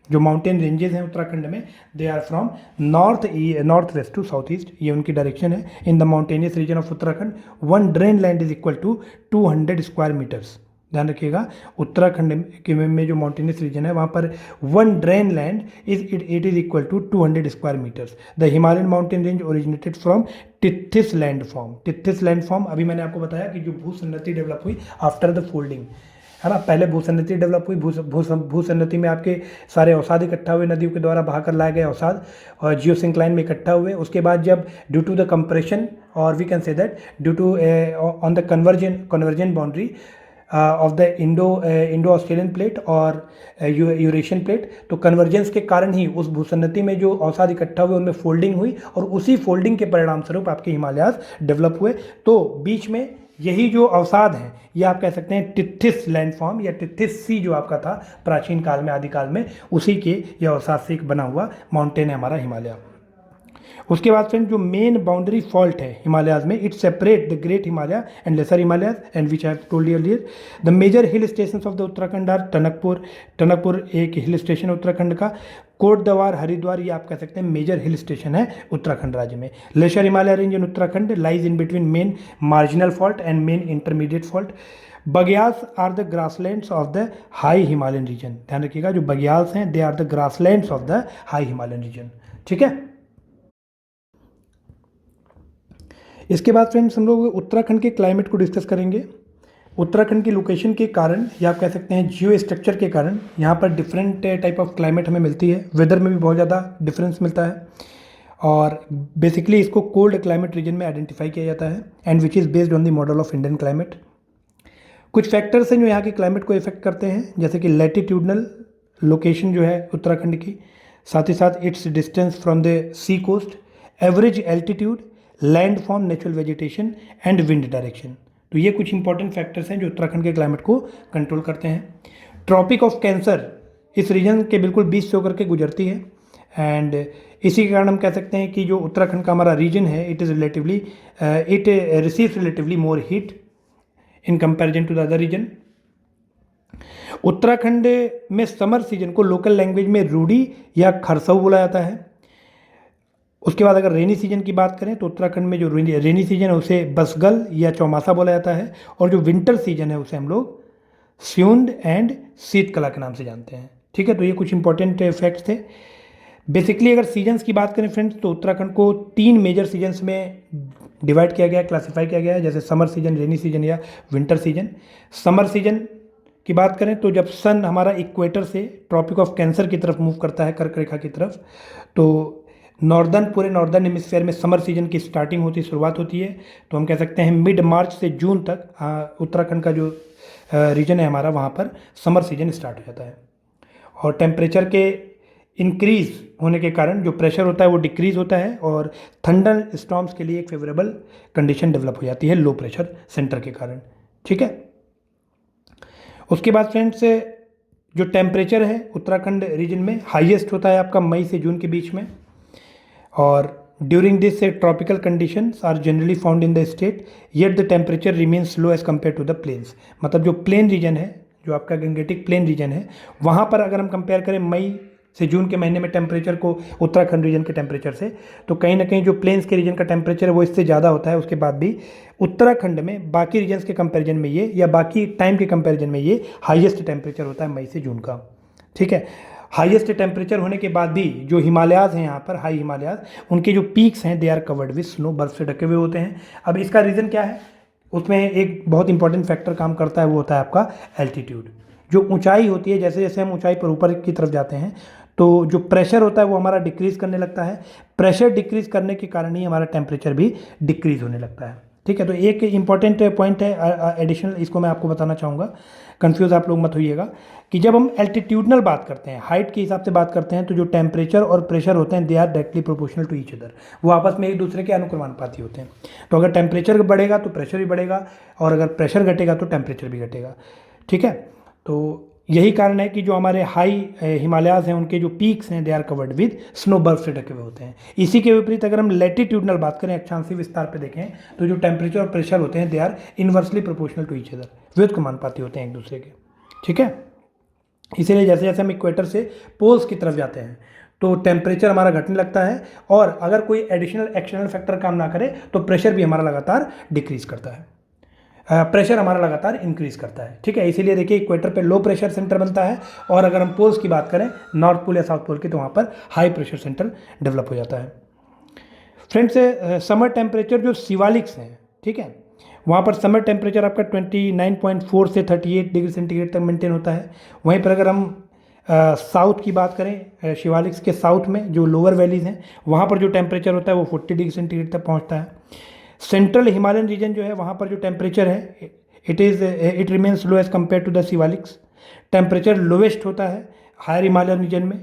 जो mountain ranges हैं उत्तराखंड में they are from north west to south east, ये उनकी direction है। In the mountainous region of Uttarakhand 1 drain land is equal to 200 square metres. ध्यान रखिएगा, उत्तराखंड के में जो माउंटेनियस रीजन है वहाँ पर 1 drain land it is equal to 200 square metres. The Himalayan mountain range originated from Tethys landform. Tethys landform अभी मैंने आपको बताया कि जो भूसन्नति डेवलप हुई आफ्टर द फोल्डिंग, है ना। पहले भूसन्नति डेवलप हुई, भूसन्नति में आपके सारे अवसाद इकट्ठा हुए, नदियों के द्वारा बहाकर लाए गए अवसाद और जियोसिंक्लाइन में इकट्ठा हुए। उसके बाद जब ड्यू टू द कंप्रेशन और we can say that due to on the convergence boundary of the Indo Australian plate और यूरेशियन प्लेट, तो कन्वर्जेंस के कारण ही उस भूसन्नति में जो अवसाद इकट्ठा हुए उनमें फोल्डिंग हुई और उसी फोल्डिंग के परिणाम स्वरूप आपके हिमालयाज डेवलप हुए। तो बीच में यही जो अवसाद हैं ये आप कह सकते हैं टिथिस लैंडफॉर्म या टिथिस सी जो आपका था प्राचीन काल में, आदिकाल में, उसी के यह अवसाद से बना हुआ माउंटेन है हमारा हिमालय। उसके बाद फ्रेंड, जो मेन बाउंड्री फॉल्ट है हिमालयाज में, it separate the great Himalaya and lesser Himalayas and which I have told you earlier. The major hill stations of the Uttarakhand are Tanakpur एक हिल स्टेशन है उत्तराखंड का। कोटद्वार, हरिद्वार, ये आप कह सकते हैं मेजर हिल स्टेशन है उत्तराखंड राज्य में। Lesser Himalaya range in Uttarakhand lies in between main marginal fault and main intermediate fault. Bugyals are the grasslands of the high Himalayan region. ध्यान रखिएगा, जो बग्याल्स हैं they are the grasslands of the high Himalayan region. ठीक है, इसके बाद फ्रेंड्स हम लोग उत्तराखंड के क्लाइमेट को डिस्कस करेंगे। उत्तराखंड की लोकेशन के कारण या आप कह सकते हैं जियो स्ट्रक्चर के कारण यहाँ पर डिफरेंट टाइप ऑफ क्लाइमेट हमें मिलती है। वेदर में भी बहुत ज़्यादा डिफरेंस मिलता है और बेसिकली इसको कोल्ड क्लाइमेट रीजन में आइडेंटिफाई किया जाता है and which is based on the model of Indian climate. कुछ फैक्टर्स हैं जो यहाँ के क्लाइमेट को इफेक्ट करते हैं, जैसे कि लैटिट्यूडनल लोकेशन जो है उत्तराखंड की, साथ ही साथ its distance from the sea coast, average altitude, landform, natural vegetation and wind direction. तो ये कुछ इंपॉर्टेंट फैक्टर्स हैं जो उत्तराखंड के क्लाइमेट को कंट्रोल करते हैं। ट्रॉपिक ऑफ कैंसर इस रीजन के बिल्कुल बीच से होकर के गुजरती है एंड इसी के कारण हम कह सकते हैं कि जो उत्तराखंड का हमारा रीजन है it receives relatively more heat in comparison to the other region. Uttarakhand में समर सीजन को लोकल लैंग्वेज में रूडी या खरसऊ बोला जाता है। उसके बाद अगर रेनी सीजन की बात करें तो उत्तराखंड में जो रेनी सीजन है उसे बसगल या चौमासा बोला जाता है और जो विंटर सीजन है उसे हम लोग स्यूंद एंड शीतकला के नाम से जानते हैं। ठीक है, तो ये कुछ इंपॉर्टेंट फैक्ट्स थे। बेसिकली अगर सीजन्स की बात करें फ्रेंड्स तो उत्तराखंड को 3 मेजर सीजन्स में डिवाइड किया गया है, क्लासीफाई किया गया है, जैसे समर सीजन, रेनी सीजन या विंटर सीजन। समर सीजन की बात करें तो जब सन हमारा इक्वेटर से ट्रॉपिक ऑफ कैंसर की तरफ मूव करता है, कर्क रेखा की तरफ, तो पूरे नॉर्दर्न हेमिस्फीयर में समर सीजन की स्टार्टिंग होती, शुरुआत होती है। तो हम कह सकते हैं मिड मार्च से जून तक उत्तराखंड का जो रीजन है हमारा वहाँ पर समर सीजन स्टार्ट हो जाता है और टेम्परेचर के इंक्रीज होने के कारण जो प्रेशर होता है वो डिक्रीज होता है और थंडर स्टॉर्म्स के लिए एक फेवरेबल कंडीशन डेवलप हो जाती है लो प्रेशर सेंटर के कारण। ठीक है, उसके बाद फ्रेंड्स जो टेम्परेचर है उत्तराखंड रीजन में हाईएस्ट होता है आपका मई से जून के बीच में और during this tropical conditions are generally found in the state yet the temperature remains low as compare to the plains. मतलब जो प्लेन रीजन है, जो आपका गंगेटिक प्लेन रीजन है, वहाँ पर अगर हम कंपेयर करें मई से जून के महीने में टेम्परेचर को उत्तराखंड रीजन के टेम्परेचर से, तो कहीं ना कहीं जो प्लेन्स के रीजन का टेम्परेचर है वो इससे ज़्यादा होता है। उसके बाद भी उत्तराखंड में बाकी रीजन्स के कंपैरिजन में ये, या बाकी टाइम के कंपैरिजन में ये हाईएस्ट टेम्परेचर होता है मई से जून का। ठीक है, हाईएस्ट टेम्परेचर होने के बाद भी जो हिमालयाज़ हैं यहाँ पर, हाई हिमालयाज़, उनके जो पीक्स हैं they are covered with snow, बर्फ से ढके हुए होते हैं। अब इसका रीज़न क्या है, उसमें एक बहुत इंपॉर्टेंट फैक्टर काम करता है, वो होता है आपका एल्टीट्यूड। जो ऊंचाई होती है, जैसे जैसे हम ऊंचाई पर ऊपर की तरफ जाते हैं तो जो प्रेशर होता है वो हमारा डिक्रीज़ करने लगता है। प्रेशर डिक्रीज़ करने के कारण ही हमारा टेम्परेचर भी डिक्रीज़ होने लगता है। ठीक है, तो एक इंपॉर्टेंट पॉइंट है एडिशनल, इसको मैं आपको बताना चाहूँगा, कंफ्यूज आप लोग मत होइएगा, कि जब हम एल्टीट्यूडनल बात करते हैं, हाइट के हिसाब से बात करते हैं, तो जो टेम्परेचर और प्रेशर होते हैं they are directly proportional to each other, वो आपस में एक दूसरे के अनुक्रमानुपाती होते हैं। तो अगर टेम्परेचर बढ़ेगा तो प्रेशर भी बढ़ेगा, और अगर प्रेशर घटेगा तो टेम्परेचर भी घटेगा। ठीक है, तो यही कारण है कि जो हमारे हाई हिमालयाज़ हैं उनके जो पीक्स हैं they are covered with snow, बर्फ से ढके हुए होते हैं। इसी के विपरीत अगर हम लैटिट्यूडनल बात करें, अक्षांशीय विस्तार पे देखें, तो जो टेम्परेचर और प्रेशर होते हैं they are inversely proportional to each other, व्युत्क्रमानुपाती होते हैं एक दूसरे के। ठीक है, इसीलिए जैसे जैसे हम इक्वेटर से पोल्स की तरफ जाते हैं तो टेम्परेचर हमारा घटने लगता है, और अगर कोई एडिशनल एक्सटर्नल फैक्टर काम ना करे तो प्रेशर भी हमारा लगातार डिक्रीज करता है, प्रेशर हमारा लगातार इंक्रीज करता है। ठीक है, इसीलिए देखिए इक्वेटर पे लो प्रेशर सेंटर बनता है, और अगर हम पोल्स की बात करें, नॉर्थ पोल या साउथ पोल की, तो वहाँ पर हाई प्रेशर सेंटर डेवलप हो जाता है। फ्रेंड्स, समर टेम्परेचर जो शिवालिक्स हैं, ठीक है, वहाँ पर समर टेम्परेचर आपका 29.4 से 38 डिग्री सेंटीग्रेड तक मेंटेन होता है। वहीं पर अगर हम साउथ की बात करें, शिवालिक्स के साउथ में जो लोअर वैलीज़ हैं वहाँ पर जो टेम्परेचर होता है वो 40 डिग्री सेंटीग्रेड तक पहुँचता है। सेंट्रल हिमालयन रीजन जो है वहाँ पर जो टेम्परेचर है it remains low as compare to the Shivaliks. Temperature lowest होता है हायर हिमालयन रीजन में।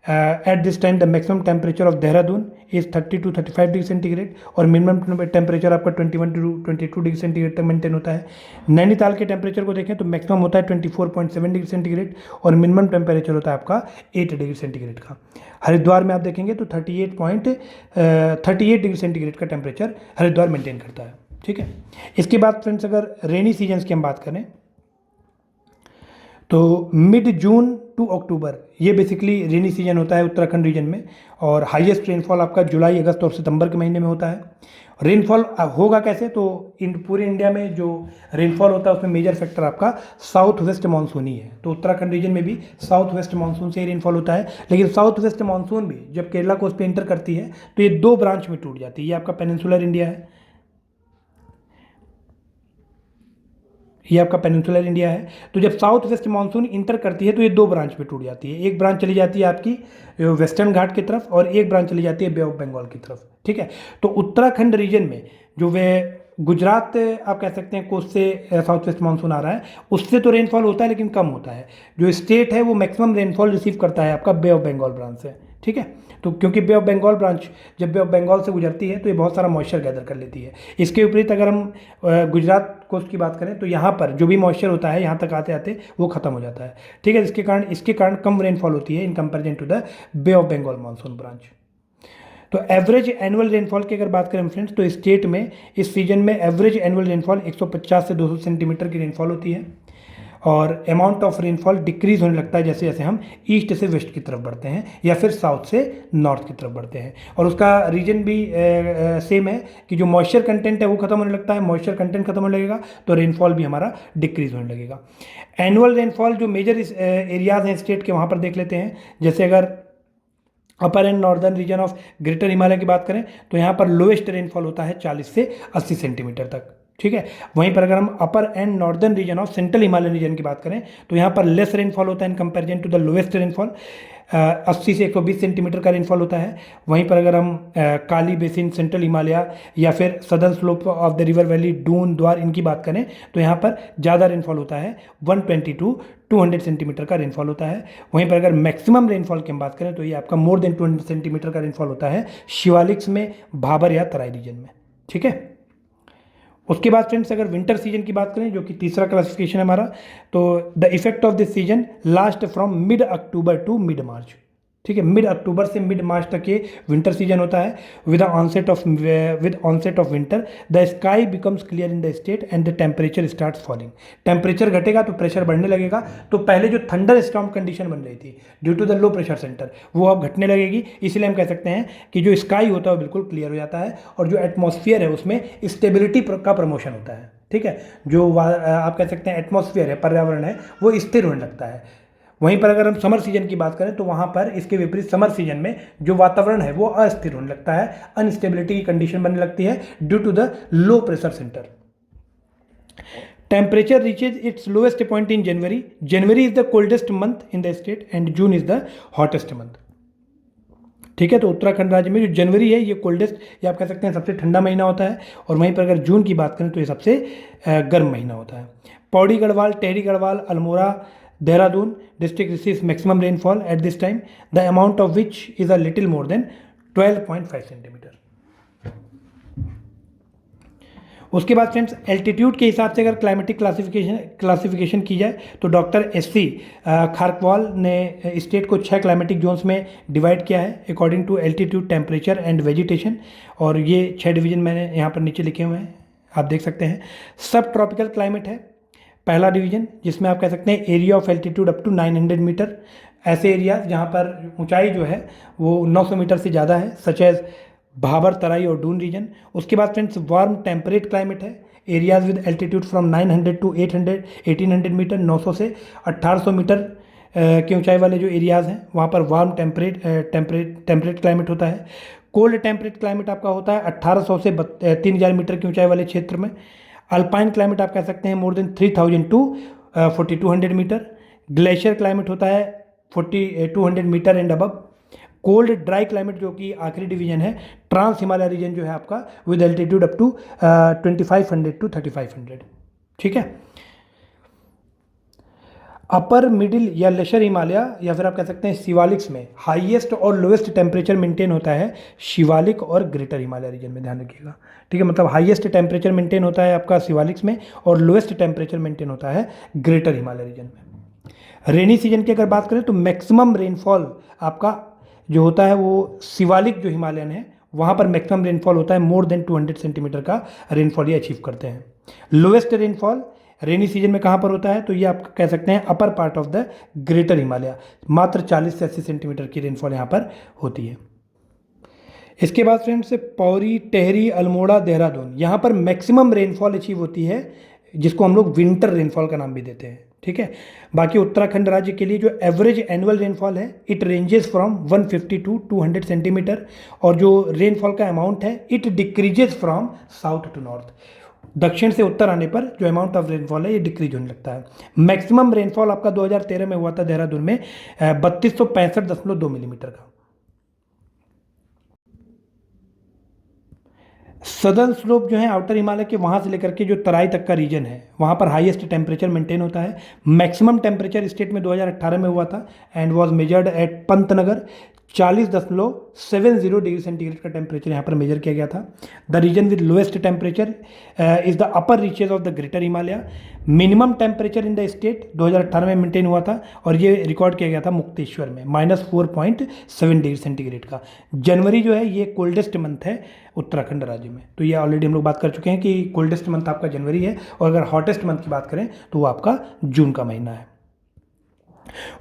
At this time the maximum temperature of Dehradun is 30 to 35 degree centigrade, और मिनिमम टेम्परेचर आपका 21 to 22 डिग्री सेंटीग्रेड तक मेंटेन होता है। नैनीताल के टेम्परेचर को देखें तो मैक्सिमम होता है 24.7 डिग्री सेंटीग्रेड, और मिनिमम टेम्परेचर होता है आपका 8 डिग्री सेंटीग्रेड का। हरिद्वार में आप देखेंगे तो 38 डिग्री सेंटीग्रेड का टेम्परेचर हरिद्वार मेंटेन करता है। ठीक है, इसके बाद फ्रेंड्स अगर रेनी सीजन्स की हम बात करें तो मिड जून टू अक्टूबर ये बेसिकली रेनी सीजन होता है उत्तराखंड रीजन में, और हाईएस्ट रेनफॉल आपका जुलाई, अगस्त और सितंबर के महीने में होता है। रेनफॉल होगा कैसे, तो पूरे इंडिया में जो रेनफॉल होता है उसमें मेजर फैक्टर आपका साउथ वेस्ट मानसून ही है। तो उत्तराखंड रीजन में भी साउथ वेस्ट मानसून से ही रेनफॉल होता है, लेकिन साउथ वेस्ट मानसून भी जब केरला कोस्ट पे इंटर करती है तो ये दो ब्रांच में टूट जाती है। ये आपका पेनिनसुलर इंडिया है, ये आपका पेनिनसुलर इंडिया है। तो जब साउथ वेस्ट मानसून इंटर करती है तो ये दो ब्रांच में टूट जाती है। एक ब्रांच चली जाती है आपकी वेस्टर्न घाट की तरफ, और एक ब्रांच चली जाती है बे ऑफ बंगाल की तरफ। ठीक है, तो उत्तराखंड रीजन में जो वे गुजरात आप कह सकते हैं कोस्ट से साउथ वेस्ट मानसून आ रहा है, उससे तो रेनफॉल होता है लेकिन कम होता है। जो स्टेट है वो मैक्सिमम रेनफॉल रिसीव करता है आपका बे ऑफ बंगाल ब्रांच से। ठीक है, तो क्योंकि बे ऑफ बंगाल ब्रांच जब बे ऑफ बंगाल से गुजरती है तो ये बहुत सारा मॉइस्चर गैदर कर लेती है। इसके विपरीत अगर हम गुजरात कोस्ट की बात करें तो यहाँ पर जो भी मॉइस्चर होता है यहाँ तक आते आते वो खत्म हो जाता है। ठीक है, इसके कारण कम रेनफॉल होती है in comparison to the Bay of Bengal monsoon branch. तो एवरेज एनुअल रेनफॉल की अगर बात करें फ्रेंड्स तो स्टेट में इस सीजन में एवरेज एनुअल रेनफॉल 150 से 200 सेंटीमीटर की रेनफॉल होती है, और अमाउंट ऑफ रेनफॉल डिक्रीज होने लगता है जैसे जैसे हम ईस्ट से वेस्ट की तरफ बढ़ते हैं या फिर साउथ से नॉर्थ की तरफ बढ़ते हैं। और उसका रीजन भी सेम है कि जो मॉइस्चर कंटेंट है वो खत्म होने लगता है। मॉइस्चर कंटेंट खत्म होने लगेगा तो रेनफॉल भी हमारा डिक्रीज होने लगेगा। एनुअल रेनफॉल जो मेजर एरियाज हैं स्टेट के वहाँ पर देख लेते हैं। जैसे अगर upper and northern region of greater Himalaya की बात करें तो यहाँ पर लोएस्ट रेनफॉल होता है 40 से 80 सेंटीमीटर तक। ठीक है, वहीं पर अगर हम upper and northern region of central Himalayan region की बात करें तो यहाँ पर लेस रेनफॉल होता है in comparison to the lowest rainfall. 80 से 120 सेंटीमीटर का रेनफॉल होता है। वहीं पर अगर हम काली बेसिन, सेंट्रल हिमालय या फिर southern slope of the river valley, dun, Dwar इनकी बात करें तो यहाँ पर ज़्यादा रेनफॉल होता है, 120 to 200 सेंटीमीटर का रेनफॉल होता है। वहीं पर अगर मैक्सिमम रेनफॉल की हम बात करें तो ये आपका मोर देन 200 सेंटीमीटर का रेनफॉल होता है शिवालिक्स में, भाबर या तराई रीजन में। ठीक है, उसके बाद फ्रेंड्स अगर विंटर सीजन की बात करें जो कि तीसरा क्लासिफिकेशन है हमारा, तो the effect of this season last from mid October to mid March. ठीक है। मिड अक्टूबर से मिड मार्च तक ये विंटर सीजन होता है। With onset of winter the sky becomes clear in the state and the temperature starts falling. Temperature घटेगा तो pressure बढ़ने लगेगा। तो पहले जो थंडर स्टॉर्म कंडीशन बन रही थी due to the low pressure centre, वो अब घटने लगेगी। इसलिए हम कह सकते हैं कि जो स्काई होता है वो बिल्कुल क्लियर हो जाता है और जो एटमॉस्फेयर है उसमें स्टेबिलिटी का प्रमोशन होता है। ठीक है। जो आप कह सकते हैं एटमॉस्फेयर है, पर्यावरण है, वो स्थिर होने लगता है। वहीं पर अगर हम समर सीजन की बात करें तो वहाँ पर इसके विपरीत समर सीजन में जो वातावरण है वो अस्थिर होने लगता है, अनस्टेबिलिटी की कंडीशन बनने लगती है due to the low pressure centre. Temperature reaches its lowest point in January. January is the coldest month in the state and June is the hottest month. ठीक है। तो उत्तराखंड राज्य में जो जनवरी है ये कोल्डेस्ट, या आप कह सकते हैं सबसे ठंडा महीना होता है, और वहीं पर अगर जून की बात करें तो ये सबसे गर्म महीना होता है। Pauri Garhwal, Tehri Garhwal, Almora, Dehradun district receives maximum rainfall at this time, the amount of which is a little more than 12.5 centimetre. उसके बाद फ्रेंड्स एल्टीट्यूड के हिसाब से अगर क्लाइमेटिक क्लासिफिकेशन की जाए तो डॉक्टर एससी खारकवाल ने स्टेट को 6 क्लाइमेटिक जोन्स में डिवाइड किया है according to altitude, temperature and vegetation, और ये 6 डिवीजन मैंने यहाँ पर नीचे लिखे हुए हैं, आप देख सकते हैं। सब ट्रॉपिकल क्लाइमेट है पहला डिवीजन, जिसमें आप कह सकते हैं area of altitude up to 900 metre, ऐसे एरिया जहाँ पर ऊंचाई जो है वो 900 मीटर से ज़्यादा है, सच एज भाबर, तराई और डून रीजन। उसके बाद फ्रेंड्स वार्म टेम्परेट क्लाइमेट है, areas with altitude from 900 to 1800 metre, 900 से 1800 मीटर की ऊंचाई वाले जो एरियाज़ हैं वहाँ पर वार्म टेम्परेट क्लाइमेट होता है। कोल्ड टेम्परेट क्लाइमेट आपका होता है 1800 से 3000 मीटर की ऊंचाई वाले क्षेत्र में। अल्पाइन क्लाइमेट आप कह सकते हैं more than 3000 to 4200 metre. Glacier climate होता है 4200 metre and above. Cold dry climate जो कि आखिरी डिवीजन है, ट्रांस हिमालय रीजन जो है आपका with altitude up to 2500 to 3500। ठीक है। अपर मिडिल या लेशर हिमालय या फिर आप कह सकते हैं शिवालिक्स में हाईएस्ट और लोएस्ट टेम्परेचर मेंटेन होता है शिवालिक और ग्रेटर हिमालय रीजन में, ध्यान रखिएगा। ठीक है। मतलब हाईएस्ट टेम्परेचर मेंटेन होता है आपका शिवालिक्स में और लोएस्ट टेम्परेचर मेंटेन होता है ग्रेटर हिमालय रीजन में। रेनी सीजन की अगर बात करें तो मैक्सिमम रेनफॉल आपका जो होता है वो शिवालिक जो हिमालयन है वहाँ पर मैक्सिमम रेनफॉल होता है मोर देन 200 सेंटीमीटर का रेनफॉल ये अचीव करते हैं। लोएस्ट रेनफॉल रेनी सीजन में कहाँ पर होता है तो ये आप कह सकते हैं upper part of the greater Himalaya, मात्र 40 से 80 सेंटीमीटर की रेनफॉल यहाँ पर होती है। इसके बाद फ्रेंड्स पौड़ी, टेहरी, अल्मोड़ा, देहरादून, यहाँ पर मैक्सिमम रेनफॉल अचीव होती है जिसको हम लोग विंटर रेनफॉल का नाम भी देते हैं। ठीक है। बाकी उत्तराखंड राज्य के लिए जो एवरेज एनुअल रेनफॉल है it ranges from 150 to 200 centimetre, और जो रेनफॉल का अमाउंट है it decreases from south to north. दक्षिण से उत्तर आने पर जो अमाउंट ऑफ रेनफॉल है ये डिक्रीज होने लगता है। मैक्सिमम रेनफॉल आपका 2013 में हुआ था देहरादून में 3265.2 मिलीमीटर का। सदर्न स्लोप जो है आउटर हिमालय के वहाँ से लेकर के जो तराई तक का रीजन है वहाँ पर हाईएस्ट टेम्परेचर मेंटेन होता है। मैक्सिमम टेम्परेचर स्टेट में 2018 में हुआ था and was measured at Pantnagar, 40.70 degree centigrade का टेम्परेचर यहाँ पर मेजर किया गया था। The region with lowest temperature is the upper reaches of the greater Himalaya. Minimum temperature in the state 2018 में मेंटेन हुआ था और ये रिकॉर्ड किया गया था मुक्तेश्वर में -4.7 डिग्री सेंटीग्रेड का। जनवरी जो है ये कोल्डेस्ट मंथ है उत्तराखंड राज्य में, तो ये ऑलरेडी हम लोग बात कर चुके हैं कि कोल्डेस्ट मंथ आपका जनवरी है, और अगर हॉटेस्ट मंथ की बात करें तो वो आपका जून का महीना है।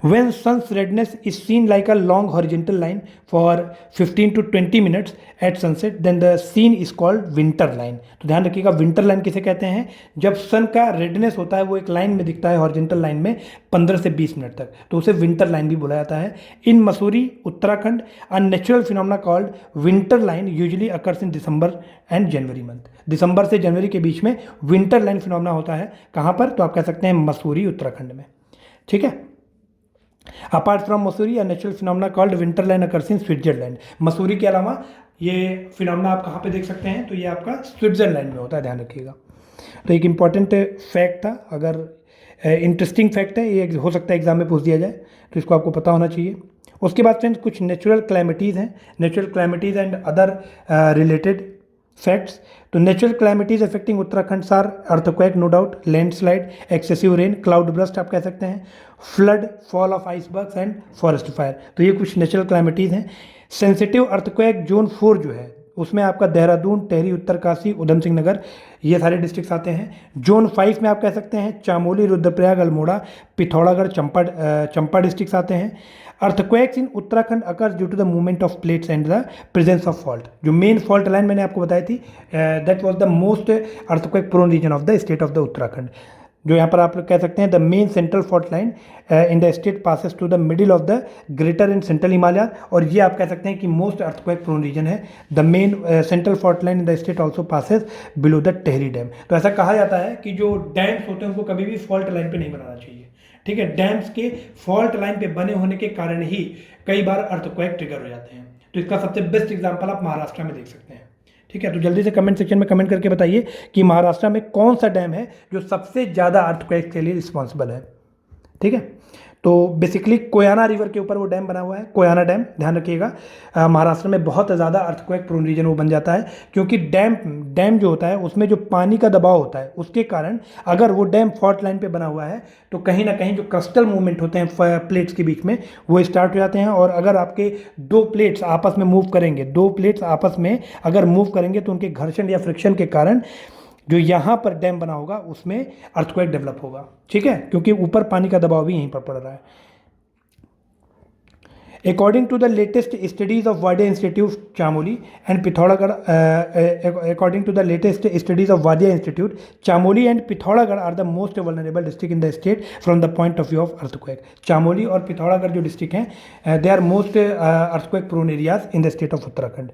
When sun's redness is seen like a long horizontal line for 15 to 20 minutes at sunset, then the scene is called winter line। तो ध्यान रखिएगा विंटर लाइन किसे कहते हैं, जब सन का रेडनेस होता है वो एक लाइन में दिखता है हॉरिजॉन्टल लाइन में 15 से 20 मिनट तक, तो उसे विंटर लाइन भी बोला जाता है। In Mussoorie Uttarakhand a natural phenomena called winter line usually occurs in December and January month. दिसंबर से जनवरी के बीच में विंटर लाइन फिनोमेना होता है। कहाँ पर, तो आप कह सकते हैं मसूरी उत्तराखंड में। ठीक है। Apart from Mussoorie a natural phenomena called winter line occurs in Switzerland. Mussoorie के अलावा ये फिनोमेना आप कहाँ पे देख सकते हैं, तो ये आपका स्विट्जरलैंड में होता है, ध्यान रखिएगा। तो एक इंपॉर्टेंट फैक्ट था, अगर इंटरेस्टिंग फैक्ट है, ये हो सकता है एग्जाम में पूछ दिया जाए, तो इसको आपको पता होना चाहिए। उसके बाद फ्रेंड्स कुछ नेचुरल क्लाइमेटीज़ हैं, natural calamities and other related facts. तो natural calamities affecting Uttarakhand are earthquake no doubt, landslide, excessive rain, cloud burst आप कह सकते हैं, flood, fall of icebergs and forest fire. तो ये कुछ नेचुरल क्लैमिटीज़ हैं। सेंसिटिव अर्थक्वेक जोन 4 जो है उसमें आपका देहरादून, टेहरी, उत्तरकाशी, उधम सिंह नगर ये सारे डिस्ट्रिक्ट्स आते हैं। जोन 5 में आप कह सकते हैं चामोली, रुद्रप्रयाग, अल्मोड़ा, पिथौरागढ़, चंपा डिस्ट्रिक्ट्स आते हैं। Earthquakes in Uttarakhand occurs due to the movement of plates and the presence of fault. जो मेन फॉल्ट लाइन मैंने आपको बताई थी, that was the most earthquake prone region of the state of the Uttarakhand. जो यहाँ पर आप कह सकते हैं the main central fault line in the state passes to the middle of the greater and central Himalaya, और ये आप कह सकते हैं कि मोस्ट अर्थक्वेक प्रोन रीजन है। The main central fault line in the state also passes below the Tehri dam. तो ऐसा कहा जाता है कि जो डैम्स होते हैं उनको कभी भी फॉल्ट लाइन पे नहीं बनाना चाहिए, ठीक है। डैम्स के फॉल्ट लाइन पे बने होने के कारण ही कई बार अर्थक्वेक ट्रिगर हो जाते हैं। तो इसका सबसे बेस्ट एग्जांपल आप महाराष्ट्र में देख सकते हैं, ठीक है। तो जल्दी से कमेंट सेक्शन में कमेंट करके बताइए कि महाराष्ट्र में कौन सा डैम है जो सबसे ज़्यादा अर्थक्वेक के लिए रिस्पॉन्सिबल है, ठीक है। तो बेसिकली कोयना रिवर के ऊपर वो डैम बना हुआ है, कोयना डैम, ध्यान रखिएगा। महाराष्ट्र में बहुत ज़्यादा अर्थक्वेक प्रोन रीजन वो बन जाता है, क्योंकि डैम जो होता है उसमें जो पानी का दबाव होता है उसके कारण अगर वो डैम फॉल्ट लाइन पे बना हुआ है तो कहीं ना कहीं जो क्रस्टल मूवमेंट होते हैं प्लेट्स के बीच में वो स्टार्ट हो जाते हैं। और अगर आपके दो प्लेट्स आपस में मूव करेंगे, दो प्लेट्स आपस में अगर मूव करेंगे तो उनके घर्षण या फ्रिक्शन के कारण जो यहाँ पर डैम बना होगा उसमें अर्थक्वेक डेवलप होगा, ठीक है, क्योंकि ऊपर पानी का दबाव भी यहीं पर पड़ रहा है। According to the latest studies of Wadia institute Chamoli and Pithoragarh, according to the latest studies of Wadia institute, Chamoli and Pithoragarh are the most vulnerable district in the state from the point of view of earthquake. Chamoli और पिथौरागढ़ जो district हैं they are most earthquake prone areas in the state of Uttarakhand.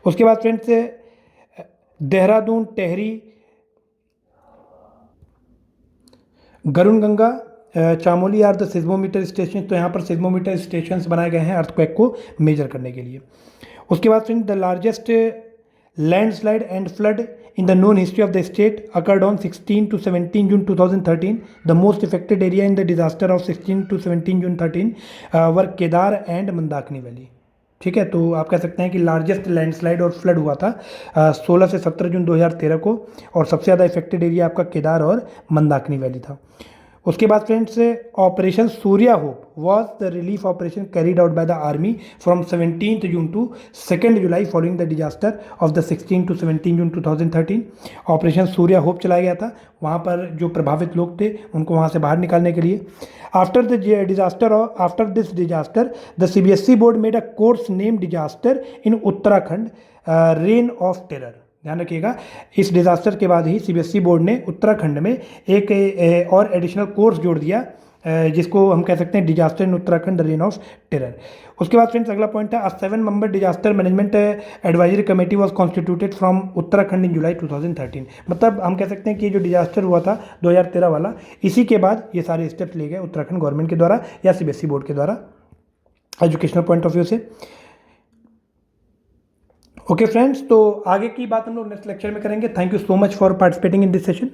उसके बाद friends Dehradun, Tehri, Garunganga, Chamoli are the seismometer station. तो यहाँ पर सिज्मोमीटर stations बनाए गए हैं अर्थक्वेक को मेजर करने के लिए। उसके बाद friend the largest landslide and flood in the known history of the state occurred on 16 to 17 June 2013। The most affected area in the disaster of 16 to 17 June 13 were Kedar and Mandakini valley, ठीक है। तो आप कह सकते हैं कि लार्जेस्ट लैंडस्लाइड और flood हुआ था 16 से 17 जून 2013 को, और सबसे ज़्यादा इफेक्टेड एरिया आपका केदार और मंदाकिनी वैली था। उसके बाद friends operation Surya hope was the relief operation carried out by the army from 17 June to 2 July following the disaster of the 16 to 17 June 2013। Operation Surya hope चलाया गया था, वहाँ पर जो प्रभावित लोग थे उनको वहाँ से बाहर निकालने के लिए। After this disaster the CBSE board made a course name disaster in Uttarakhand rain of terror. ध्यान रखिएगा, इस डिजास्टर के बाद ही CBSE बोर्ड ने उत्तराखंड में एक और एडिशनल कोर्स जोड़ दिया जिसको हम कह सकते हैं disaster in Uttarakhand rain of terror. उसके बाद फ्रेंड्स अगला पॉइंट है 7 member disaster management advisory committee was constituted from Uttarakhand in July 2013। मतलब हम कह सकते हैं कि जो डिजास्टर हुआ था 2013 वाला, इसी के बाद ये सारे स्टेप्स लिए गए उत्तराखंड गवर्नमेंट के द्वारा या CBSE बोर्ड के द्वारा एजुकेशनल पॉइंट ऑफ व्यू से। ओके फ्रेंड्स, तो आगे की बात हम लोग नेक्स्ट लेक्चर में करेंगे। Thank you so much for participating in this session.